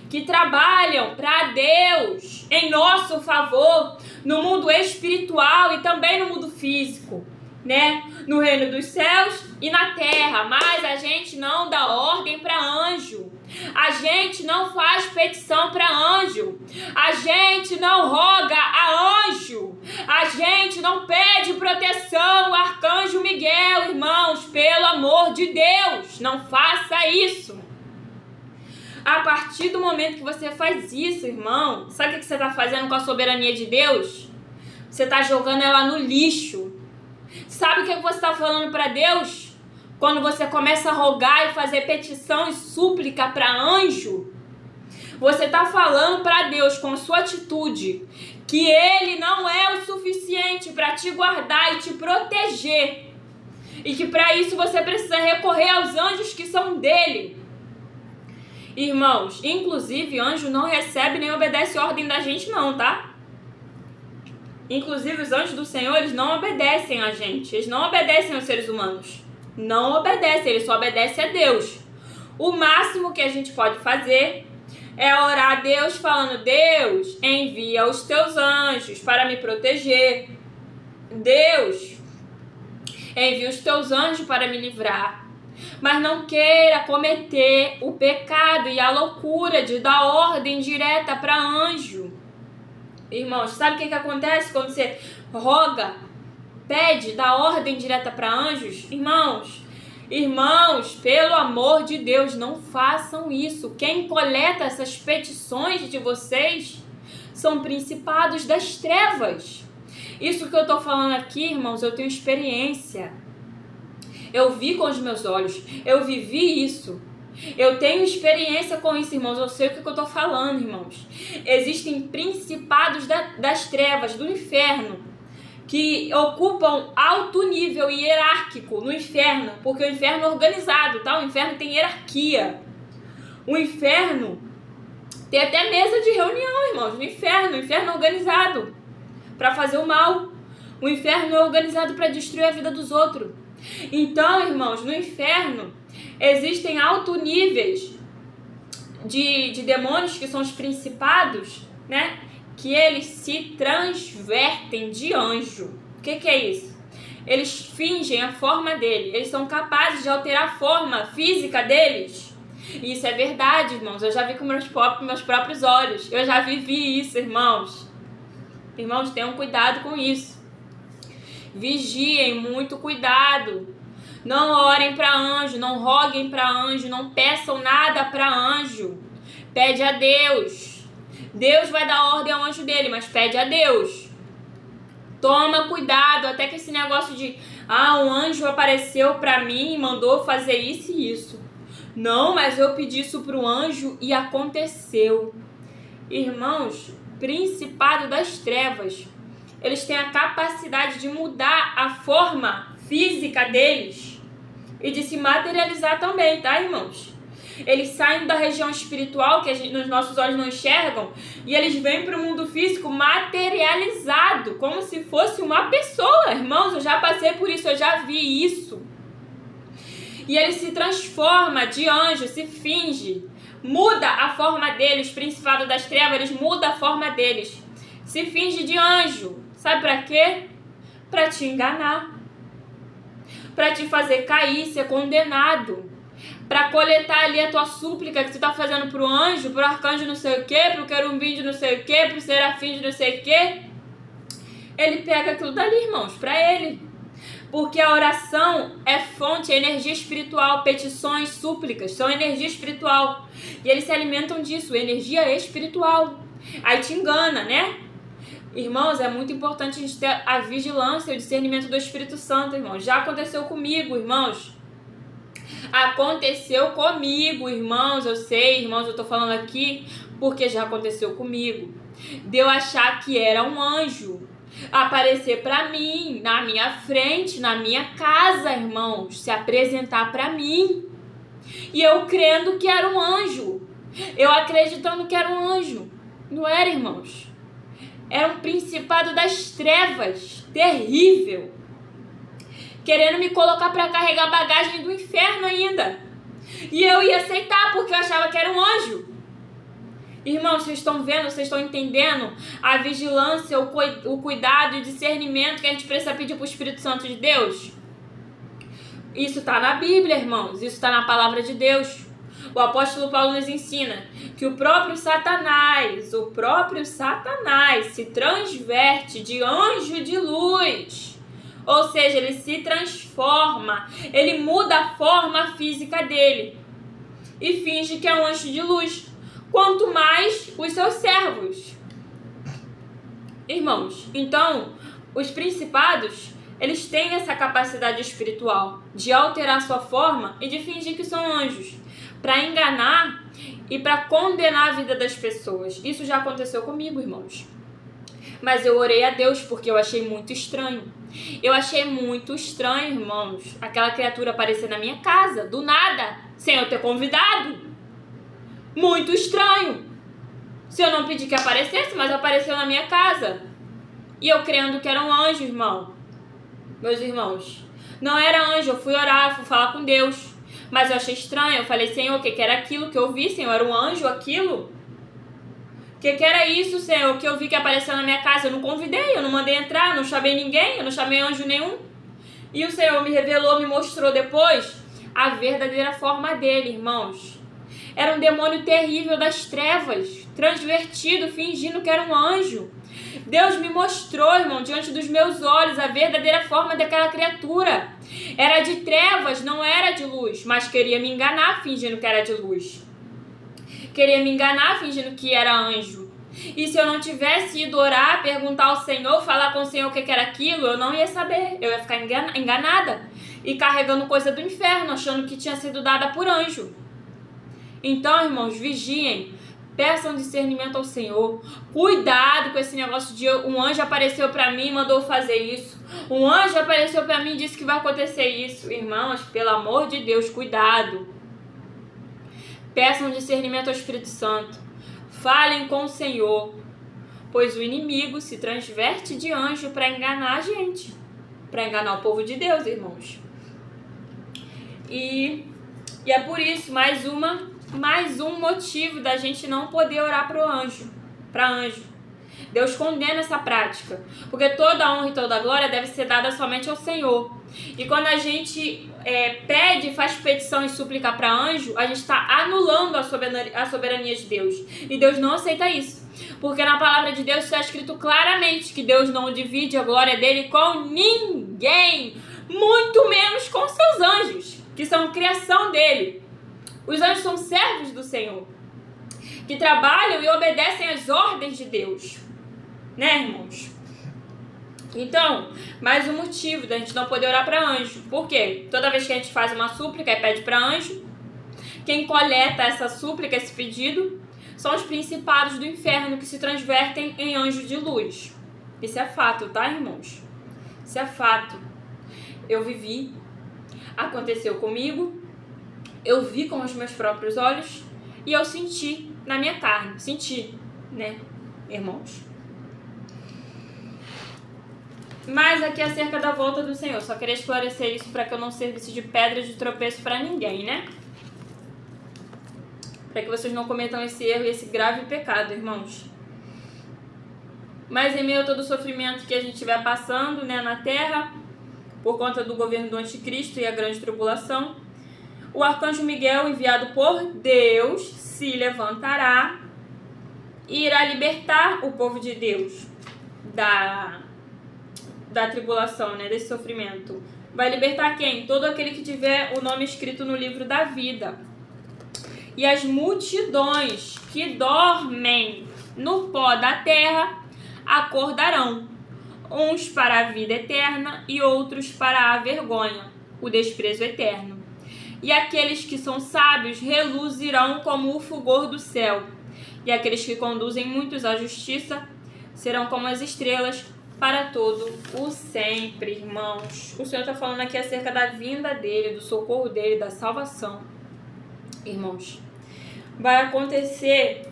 que trabalham para Deus em nosso favor, no mundo espiritual e também no mundo físico, né? No reino dos céus e na terra. Mas a gente não dá ordem para anjo. A gente não faz petição para anjo. A gente não roga a anjo. A gente não pede proteção ao arcanjo Miguel, irmãos. Pelo amor de Deus, não faça isso. A partir do momento que você faz isso, irmão, sabe o que você está fazendo com a soberania de Deus? Você está jogando ela no lixo. Sabe o que você está falando para Deus? Quando você começa a rogar e fazer petição e súplica para anjo, você está falando para Deus com a sua atitude que Ele não é o suficiente para te guardar e te proteger. E que para isso você precisa recorrer aos anjos que são dele. Irmãos, inclusive anjo não recebe nem obedece ordem da gente não, tá? Inclusive os anjos do Senhor, eles não obedecem a gente. Eles não obedecem aos seres humanos. Não obedecem, eles só obedecem a Deus. O máximo que a gente pode fazer é orar a Deus falando: Deus, envia os teus anjos para me proteger. Deus, envia os teus anjos para me livrar. Mas não queira cometer o pecado e a loucura de dar ordem direta para anjo. Irmãos, sabe o que acontece quando você roga, pede, dá ordem direta para anjos? Irmãos, pelo amor de Deus, não façam isso. Quem coleta essas petições de vocês são principados das trevas. Isso que eu estou falando aqui, irmãos, eu tenho experiência. Eu vi com os meus olhos, eu vivi isso. Eu tenho experiência com isso, irmãos. Eu sei o que eu estou falando, irmãos. Existem principados das trevas, do inferno, que ocupam alto nível hierárquico no inferno, porque o inferno é organizado, tá? O inferno tem hierarquia. O inferno tem até mesa de reunião, irmãos. O inferno é organizado para fazer o mal. O inferno é organizado para destruir a vida dos outros. Então, irmãos, no inferno existem altos níveis de demônios, que são os principados, né? Que eles se transvertem de anjo. O que é isso? Eles fingem a forma dele. Eles são capazes de alterar a forma física deles. E isso é verdade, irmãos. Eu já vi com meus próprios olhos. Eu já vivi isso, irmãos. Irmãos, tenham cuidado com isso. Vigiem, muito cuidado. Não orem para anjo, não roguem para anjo, não peçam nada para anjo. Pede a Deus. Deus vai dar ordem ao anjo dele, mas pede a Deus. Toma cuidado, até que esse negócio de um anjo apareceu para mim e mandou fazer isso e isso. Não, mas eu pedi isso pro anjo e aconteceu. Irmãos, principado das trevas, eles têm a capacidade de mudar a forma física deles e de se materializar também, tá, irmãos? Eles saem da região espiritual, que nos nossos olhos não enxergam, e eles vêm para o mundo físico materializado, como se fosse uma pessoa. Irmãos, eu já passei por isso, eu já vi isso. E ele se transforma de anjo, se finge, muda a forma deles, principado das trevas, eles mudam a forma deles, se finge de anjo. Sabe para quê? Para te enganar, para te fazer cair, ser condenado, para coletar ali a tua súplica que tu tá fazendo pro anjo, pro arcanjo não sei o que, pro querubim de não sei o que, pro serafim de não sei o que. Ele pega aquilo dali, irmãos, para ele. Porque a oração é fonte, é energia espiritual, petições, súplicas, são energia espiritual. E eles se alimentam disso, energia espiritual. Aí te engana, né? Irmãos, é muito importante a gente ter a vigilância e o discernimento do Espírito Santo, irmãos. Já aconteceu comigo, irmãos. Aconteceu comigo, irmãos. Eu sei, irmãos, eu tô falando aqui porque já aconteceu comigo. De eu achar que era um anjo aparecer pra mim, na minha frente, na minha casa, irmãos. Se apresentar pra mim. E eu crendo que era um anjo. Eu acreditando que era um anjo. Não era, irmãos. Era um principado das trevas, terrível, querendo me colocar para carregar bagagem do inferno ainda. E eu ia aceitar porque eu achava que era um anjo. Irmãos, vocês estão vendo, vocês estão entendendo a vigilância, o cuidado e o discernimento que a gente precisa pedir para o Espírito Santo de Deus? Isso está na Bíblia, irmãos, isso está na palavra de Deus. O apóstolo Paulo nos ensina que o próprio Satanás se transverte de anjo de luz. Ou seja, ele se transforma, ele muda a forma física dele e finge que é um anjo de luz. Quanto mais os seus servos. Irmãos, então, os principados, eles têm essa capacidade espiritual de alterar sua forma e de fingir que são anjos, para enganar e para condenar a vida das pessoas. Isso já aconteceu comigo, irmãos. Mas eu orei a Deus porque eu achei muito estranho. Eu achei muito estranho, irmãos, aquela criatura aparecer na minha casa, do nada, sem eu ter convidado. Muito estranho. Se eu não pedi que aparecesse, mas apareceu na minha casa. E eu crendo que era um anjo, irmão. Meus irmãos, não era anjo, eu fui orar, fui falar com Deus. Mas eu achei estranho, eu falei, Senhor, o que era aquilo que eu vi, Senhor? Era um anjo aquilo? O que era isso, Senhor, que eu vi que apareceu na minha casa? Eu não convidei, eu não mandei entrar, não chamei ninguém, eu não chamei anjo nenhum. E o Senhor me revelou, me mostrou depois a verdadeira forma dele, irmãos. Era um demônio terrível das trevas, transvertido, fingindo que era um anjo. Deus me mostrou, irmão, diante dos meus olhos, a verdadeira forma daquela criatura. Era de trevas, não era de luz, mas queria me enganar fingindo que era de luz. Queria me enganar fingindo que era anjo. E se eu não tivesse ido orar, perguntar ao Senhor, falar com o Senhor o que era aquilo, eu não ia saber. Eu ia ficar enganada e carregando coisa do inferno, achando que tinha sido dada por anjo. Então, irmãos, vigiem. Peçam discernimento ao Senhor. Cuidado com esse negócio de um anjo apareceu para mim e mandou fazer isso. Um anjo apareceu para mim e disse que vai acontecer isso. Irmãos, pelo amor de Deus, cuidado. Peçam discernimento ao Espírito Santo. Falem com o Senhor. Pois o inimigo se transverte de anjo para enganar a gente. Para enganar o povo de Deus, irmãos. E é por isso, mais um motivo da gente não poder orar para anjo. Deus condena essa prática, porque toda a honra e toda a glória deve ser dada somente ao Senhor. E quando a gente pede, faz petição e súplica para anjo, a gente está anulando a soberania de Deus. E Deus não aceita isso, porque na palavra de Deus está escrito claramente que Deus não divide a glória dele com ninguém, muito menos com seus anjos, que são criação dele. Os anjos são servos do Senhor, que trabalham e obedecem às ordens de Deus. Né, irmãos? Então, mais um motivo da gente não poder orar para anjo. Por quê? Toda vez que a gente faz uma súplica e pede para anjo, quem coleta essa súplica, esse pedido, são os principados do inferno que se transvertem em anjos de luz. Isso é fato, tá, irmãos? Isso é fato. Eu vivi, aconteceu comigo, eu vi com os meus próprios olhos e eu senti na minha carne. Senti, né, irmãos? Mas aqui acerca da volta do Senhor, só queria esclarecer isso para que eu não servisse de pedra de tropeço para ninguém, né? Para que vocês não cometam esse erro e esse grave pecado, irmãos. Mas em meio a todo o sofrimento que a gente estiver passando, né, na terra, por conta do governo do anticristo e a grande tribulação, o arcanjo Miguel, enviado por Deus, se levantará e irá libertar o povo de Deus da tribulação, né, desse sofrimento. Vai libertar quem? Todo aquele que tiver o nome escrito no livro da vida. E as multidões que dormem no pó da terra acordarão, uns para a vida eterna e outros para a vergonha, o desprezo eterno. E aqueles que são sábios reluzirão como o fulgor do céu, e aqueles que conduzem muitos à justiça serão como as estrelas para todo o sempre, irmãos. O Senhor está falando aqui acerca da vinda dele, do socorro dele, da salvação. Irmãos, vai acontecer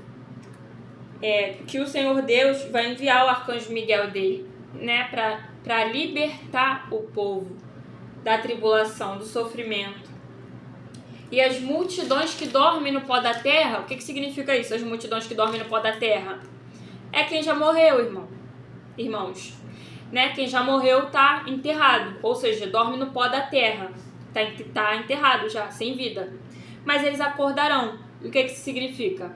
que o Senhor Deus vai enviar o arcanjo Miguel dele, né, para libertar o povo da tribulação, do sofrimento. E as multidões que dormem no pó da terra, o que significa isso? As multidões que dormem no pó da terra é quem já morreu, irmãos, né? Quem já morreu está enterrado, ou seja, dorme no pó da terra, tá enterrado já, sem vida. Mas eles acordarão. E o que isso significa?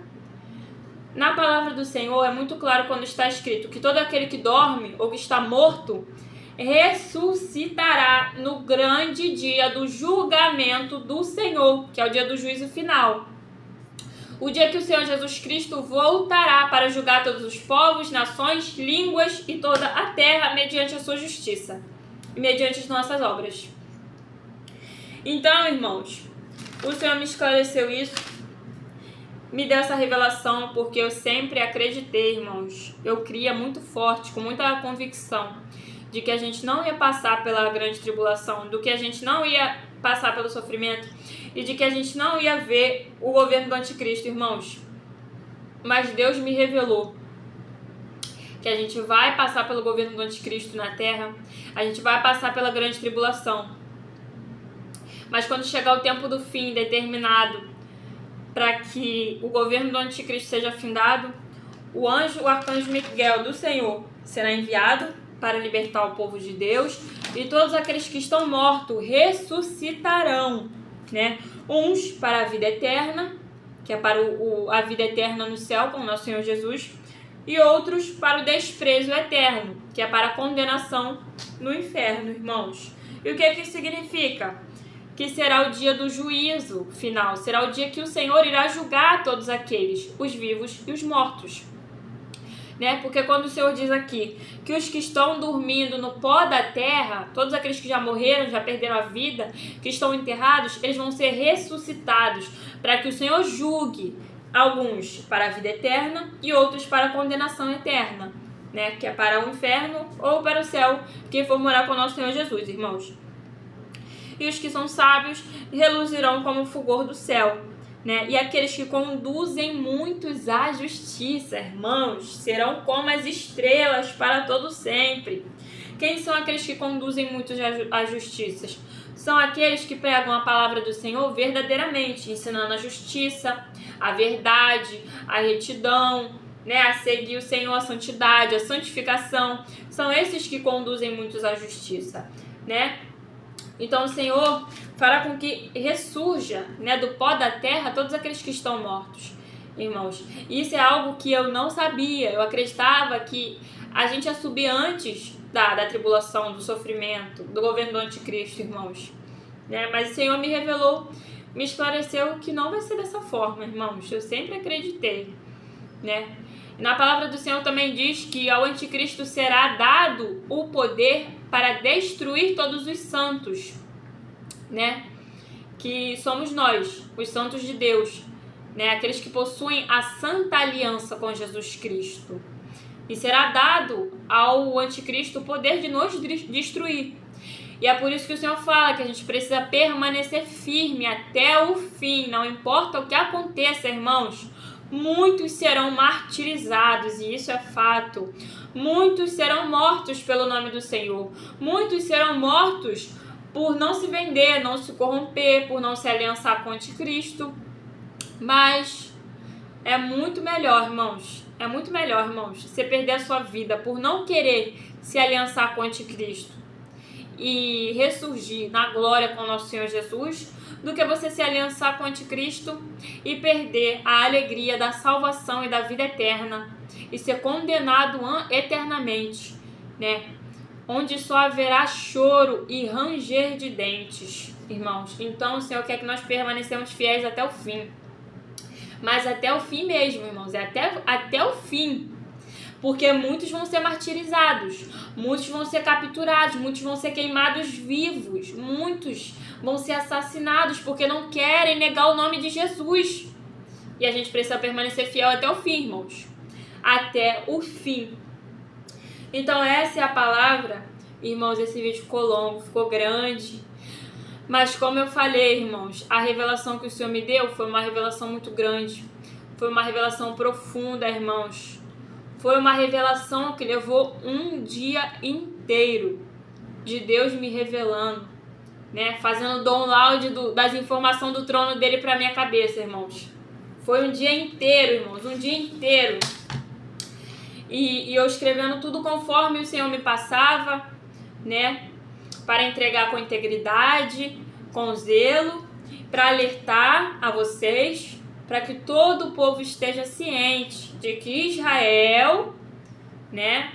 Na palavra do Senhor é muito claro quando está escrito que todo aquele que dorme ou que está morto ressuscitará no grande dia do julgamento do Senhor, que é o dia do juízo final. O dia que o Senhor Jesus Cristo voltará para julgar todos os povos, nações, línguas e toda a terra mediante a sua justiça e mediante as nossas obras. Então, irmãos, o Senhor me esclareceu isso, me deu essa revelação, porque eu sempre acreditei, irmãos. Eu cria muito forte, com muita convicção, de que a gente não ia passar pela grande tribulação, do que a gente não ia passar pelo sofrimento e de que a gente não ia ver o governo do anticristo, irmãos. Mas Deus me revelou que a gente vai passar pelo governo do anticristo na terra, a gente vai passar pela grande tribulação. Mas quando chegar o tempo do fim determinado para que o governo do anticristo seja findado, o arcanjo Miguel do Senhor será enviado para libertar o povo de Deus, e todos aqueles que estão mortos ressuscitarão, né? Uns para a vida eterna, que é para a vida eterna no céu com o nosso Senhor Jesus, e outros para o desprezo eterno, que é para a condenação no inferno, irmãos. E o que isso significa? Que será o dia do juízo final, será o dia que o Senhor irá julgar todos aqueles, os vivos e os mortos. Né? Porque quando o Senhor diz aqui que os que estão dormindo no pó da terra, todos aqueles que já morreram, já perderam a vida, que estão enterrados, eles vão ser ressuscitados para que o Senhor julgue alguns para a vida eterna e outros para a condenação eterna, né? Que é para o inferno ou para o céu, quem for morar com o nosso Senhor Jesus, irmãos. E os que são sábios reluzirão como o fulgor do céu, né? E aqueles que conduzem muitos à justiça, irmãos, serão como as estrelas para todo sempre. Quem são aqueles que conduzem muitos à justiça? São aqueles que pregam a palavra do Senhor verdadeiramente, ensinando a justiça, a verdade, a retidão, né? A seguir o Senhor, a santidade, a santificação. São esses que conduzem muitos à justiça, né? Então o Senhor fará com que ressurja, né, do pó da terra todos aqueles que estão mortos, irmãos. Isso é algo que eu não sabia. Eu acreditava que a gente ia subir antes da tribulação, do sofrimento, do governo do anticristo, irmãos. Né? Mas o Senhor me revelou, me esclareceu que não vai ser dessa forma, irmãos. Eu sempre acreditei, né? E na palavra do Senhor também diz que ao anticristo será dado o poder para destruir todos os santos, né? Que somos nós, os santos de Deus, né? Aqueles que possuem a santa aliança com Jesus Cristo. E será dado ao anticristo o poder de nos destruir. E é por isso que o Senhor fala que a gente precisa permanecer firme até o fim, não importa o que aconteça, irmãos. Muitos serão martirizados, e isso é fato. Muitos serão mortos pelo nome do Senhor. Muitos serão mortos por não se vender, não se corromper, por não se aliançar com o anticristo. Mas é muito melhor, irmãos. É muito melhor, irmãos, você perder a sua vida por não querer se aliançar com o anticristo e ressurgir na glória com o nosso Senhor Jesus, do que você se aliançar com o anticristo e perder a alegria da salvação e da vida eterna e ser condenado eternamente, né? Onde só haverá choro e ranger de dentes, irmãos. Então o Senhor quer que nós permanecemos fiéis até o fim. Mas até o fim mesmo, irmãos. É até o fim. Porque muitos vão ser martirizados, muitos vão ser capturados, muitos vão ser queimados vivos, muitos vão ser assassinados porque não querem negar o nome de Jesus. E a gente precisa permanecer fiel até o fim, irmãos. Até o fim. Então essa é a palavra, irmãos. Esse vídeo ficou longo, ficou grande. Mas como eu falei, irmãos, a revelação que o Senhor me deu foi uma revelação muito grande. Foi uma revelação profunda, irmãos. Foi uma revelação que levou um dia inteiro de Deus me revelando, né? Fazendo download das informações do trono dele para minha cabeça, irmãos. Foi um dia inteiro, irmãos, um dia inteiro. E eu escrevendo tudo conforme o Senhor me passava, né? Para entregar com integridade, com zelo, para alertar a vocês, para que todo o povo esteja ciente de que Israel, né?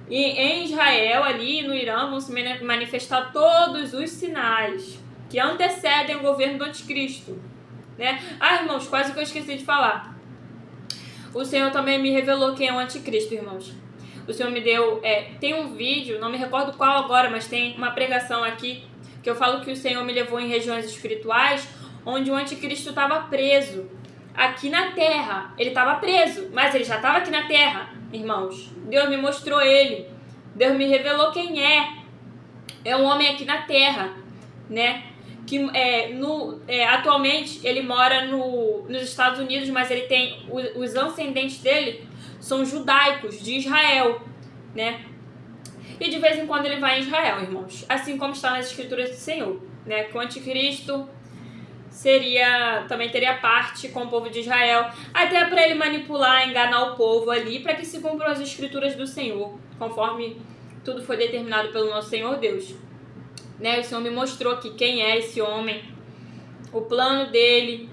E em Israel, ali no Irã, vão se manifestar todos os sinais que antecedem o governo do anticristo, né? Ah, irmãos, quase que eu esqueci de falar. O Senhor também me revelou quem é o anticristo, irmãos. O Senhor me deu, tem um vídeo, não me recordo qual agora, mas tem uma pregação aqui, que eu falo que o Senhor me levou em regiões espirituais, onde o anticristo estava preso, aqui na terra. Ele estava preso, mas ele já estava aqui na terra, irmãos. Deus me mostrou ele, Deus me revelou quem é. É um homem aqui na terra, né? Que atualmente ele mora nos Estados Unidos, mas ele tem os ascendentes dele são judaicos de Israel, né? E de vez em quando ele vai em Israel, irmãos. Assim como está nas escrituras do Senhor, né? Que o anticristo também teria parte com o povo de Israel, até para ele manipular, enganar o povo ali, para que se cumpram as escrituras do Senhor, conforme tudo foi determinado pelo nosso Senhor Deus. Né? O Senhor me mostrou aqui quem é esse homem, o plano dele,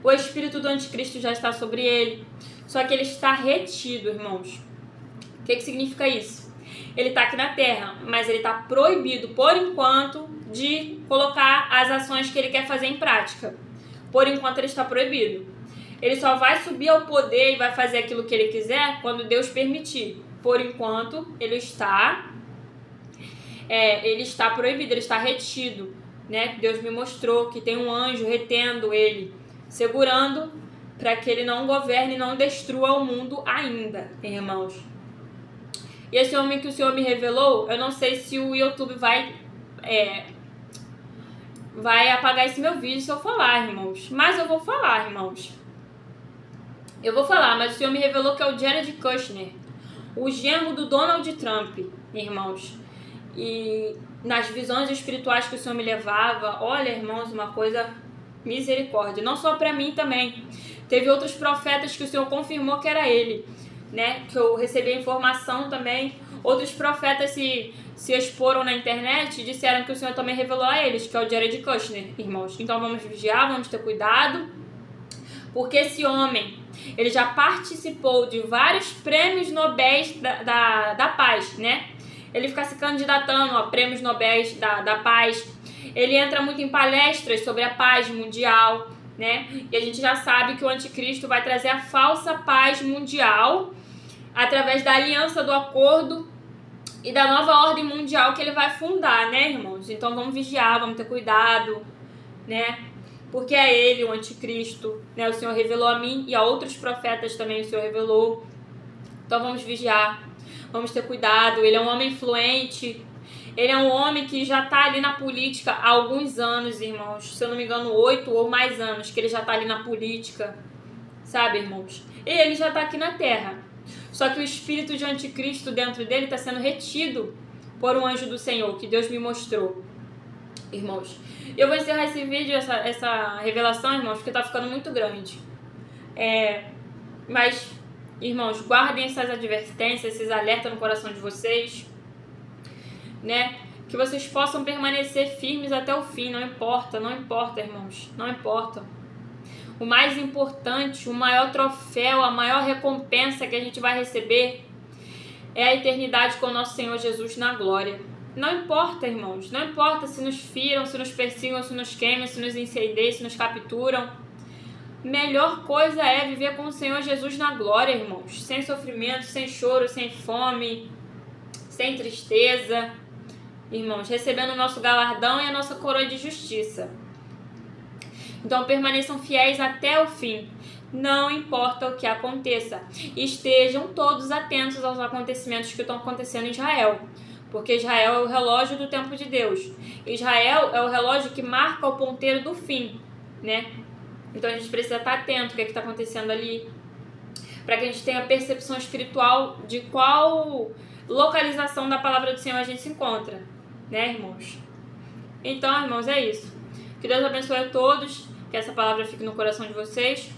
o espírito do anticristo já está sobre ele, só que ele está retido, irmãos. O que significa isso? Ele está aqui na terra, mas ele está proibido, por enquanto, de colocar as ações que ele quer fazer em prática. Por enquanto ele está proibido. Ele só vai subir ao poder e vai fazer aquilo que ele quiser quando Deus permitir. Por enquanto ele está proibido, ele está retido, né? Deus me mostrou que tem um anjo retendo ele, segurando para que ele não governe e não destrua o mundo ainda, irmãos. E esse homem que o Senhor me revelou, eu não sei se o YouTube vai apagar esse meu vídeo se eu falar, irmãos. Mas eu vou falar, irmãos. Eu vou falar, mas o Senhor me revelou que é o Jared Kushner, o genro do Donald Trump, irmãos. E nas visões espirituais que o Senhor me levava, olha, irmãos, uma coisa misericórdia. Não só para mim também. Teve outros profetas que o Senhor confirmou que era ele, né? Que eu recebi a informação também. Outros profetas se exporam na internet e disseram que o Senhor também revelou a eles, que é o Jared Kushner, irmãos. Então vamos vigiar, vamos ter cuidado, porque esse homem, ele já participou de vários prêmios Nobéis da paz, né? Ele fica se candidatando a prêmios Nobéis da paz. Ele entra muito em palestras sobre a paz mundial, né? E a gente já sabe que o anticristo vai trazer a falsa paz mundial através da aliança do acordo e da nova ordem mundial que ele vai fundar, né, irmãos? Então vamos vigiar, vamos ter cuidado, né? Porque é ele, o anticristo, né? O Senhor revelou a mim e a outros profetas também o Senhor revelou. Então vamos vigiar, vamos ter cuidado. Ele é um homem influente, ele é um homem que já está ali na política há alguns anos, irmãos. Se eu não me engano, 8 ou mais anos que ele já está ali na política, sabe, irmãos? E ele já está aqui na terra. Só que o espírito de anticristo dentro dele está sendo retido por um anjo do Senhor, que Deus me mostrou, irmãos. Eu vou encerrar esse vídeo, essa revelação, irmãos, porque está ficando muito grande. Mas, irmãos, guardem essas advertências, esses alertas no coração de vocês, né? Que vocês possam permanecer firmes até o fim, não importa, irmãos, não importa. O mais importante, o maior troféu, a maior recompensa que a gente vai receber é a eternidade com o nosso Senhor Jesus na glória. Não importa, irmãos, não importa se nos firam, se nos persigam, se nos queimam, se nos incendiam, se nos capturam. Melhor coisa é viver com o Senhor Jesus na glória, irmãos. Sem sofrimento, sem choro, sem fome, sem tristeza. Irmãos, recebendo o nosso galardão e a nossa coroa de justiça. Então permaneçam fiéis até o fim, não importa o que aconteça. Estejam todos atentos aos acontecimentos que estão acontecendo em Israel, porque Israel é o relógio do tempo de Deus. Israel é o relógio que marca o ponteiro do fim, né? Então a gente precisa estar atento ao que está acontecendo ali, para que a gente tenha percepção espiritual de qual localização da palavra do Senhor a gente se encontra, né, irmãos? Então, irmãos, é isso. Que Deus abençoe a todos. Que essa palavra fique no coração de vocês.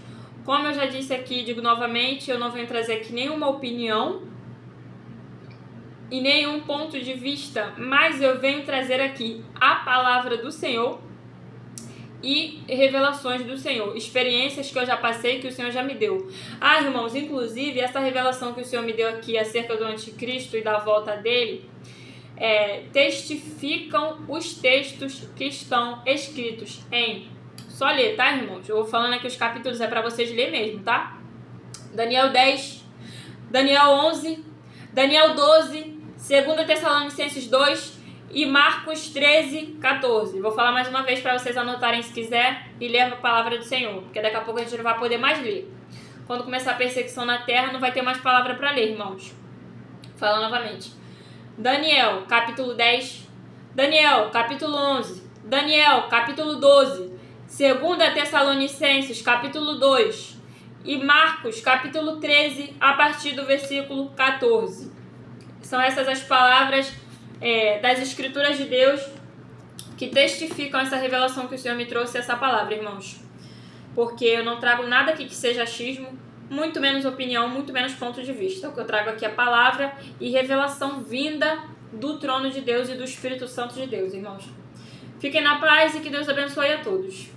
Como eu já disse aqui, digo novamente, eu não venho trazer aqui nenhuma opinião e nenhum ponto de vista, mas eu venho trazer aqui a palavra do Senhor e revelações do Senhor, experiências que eu já passei, que o Senhor já me deu. Ah, irmãos, inclusive, essa revelação que o Senhor me deu aqui acerca do anticristo e da volta dele, testificam os textos que estão escritos em... Só ler, tá, irmãos? Eu vou falando aqui os capítulos, é para vocês ler mesmo, tá? Daniel 10, Daniel 11, Daniel 12, 2 Tessalonicenses 2 e Marcos 13, 14. Vou falar mais uma vez para vocês anotarem se quiser e ler a palavra do Senhor, porque daqui a pouco a gente não vai poder mais ler. Quando começar a perseguição na terra, não vai ter mais palavra para ler, irmãos. Fala novamente. Daniel, capítulo 10, Daniel, capítulo 11, Daniel, capítulo 12, 2 Tessalonicenses, capítulo 2 e Marcos, capítulo 13, a partir do versículo 14. São essas as palavras das Escrituras de Deus que testificam essa revelação que o Senhor me trouxe, essa palavra, irmãos. Porque eu não trago nada aqui que seja achismo, muito menos opinião, muito menos ponto de vista. O que eu trago aqui é palavra e revelação vinda do trono de Deus e do Espírito Santo de Deus, irmãos. Fiquem na paz e que Deus abençoe a todos.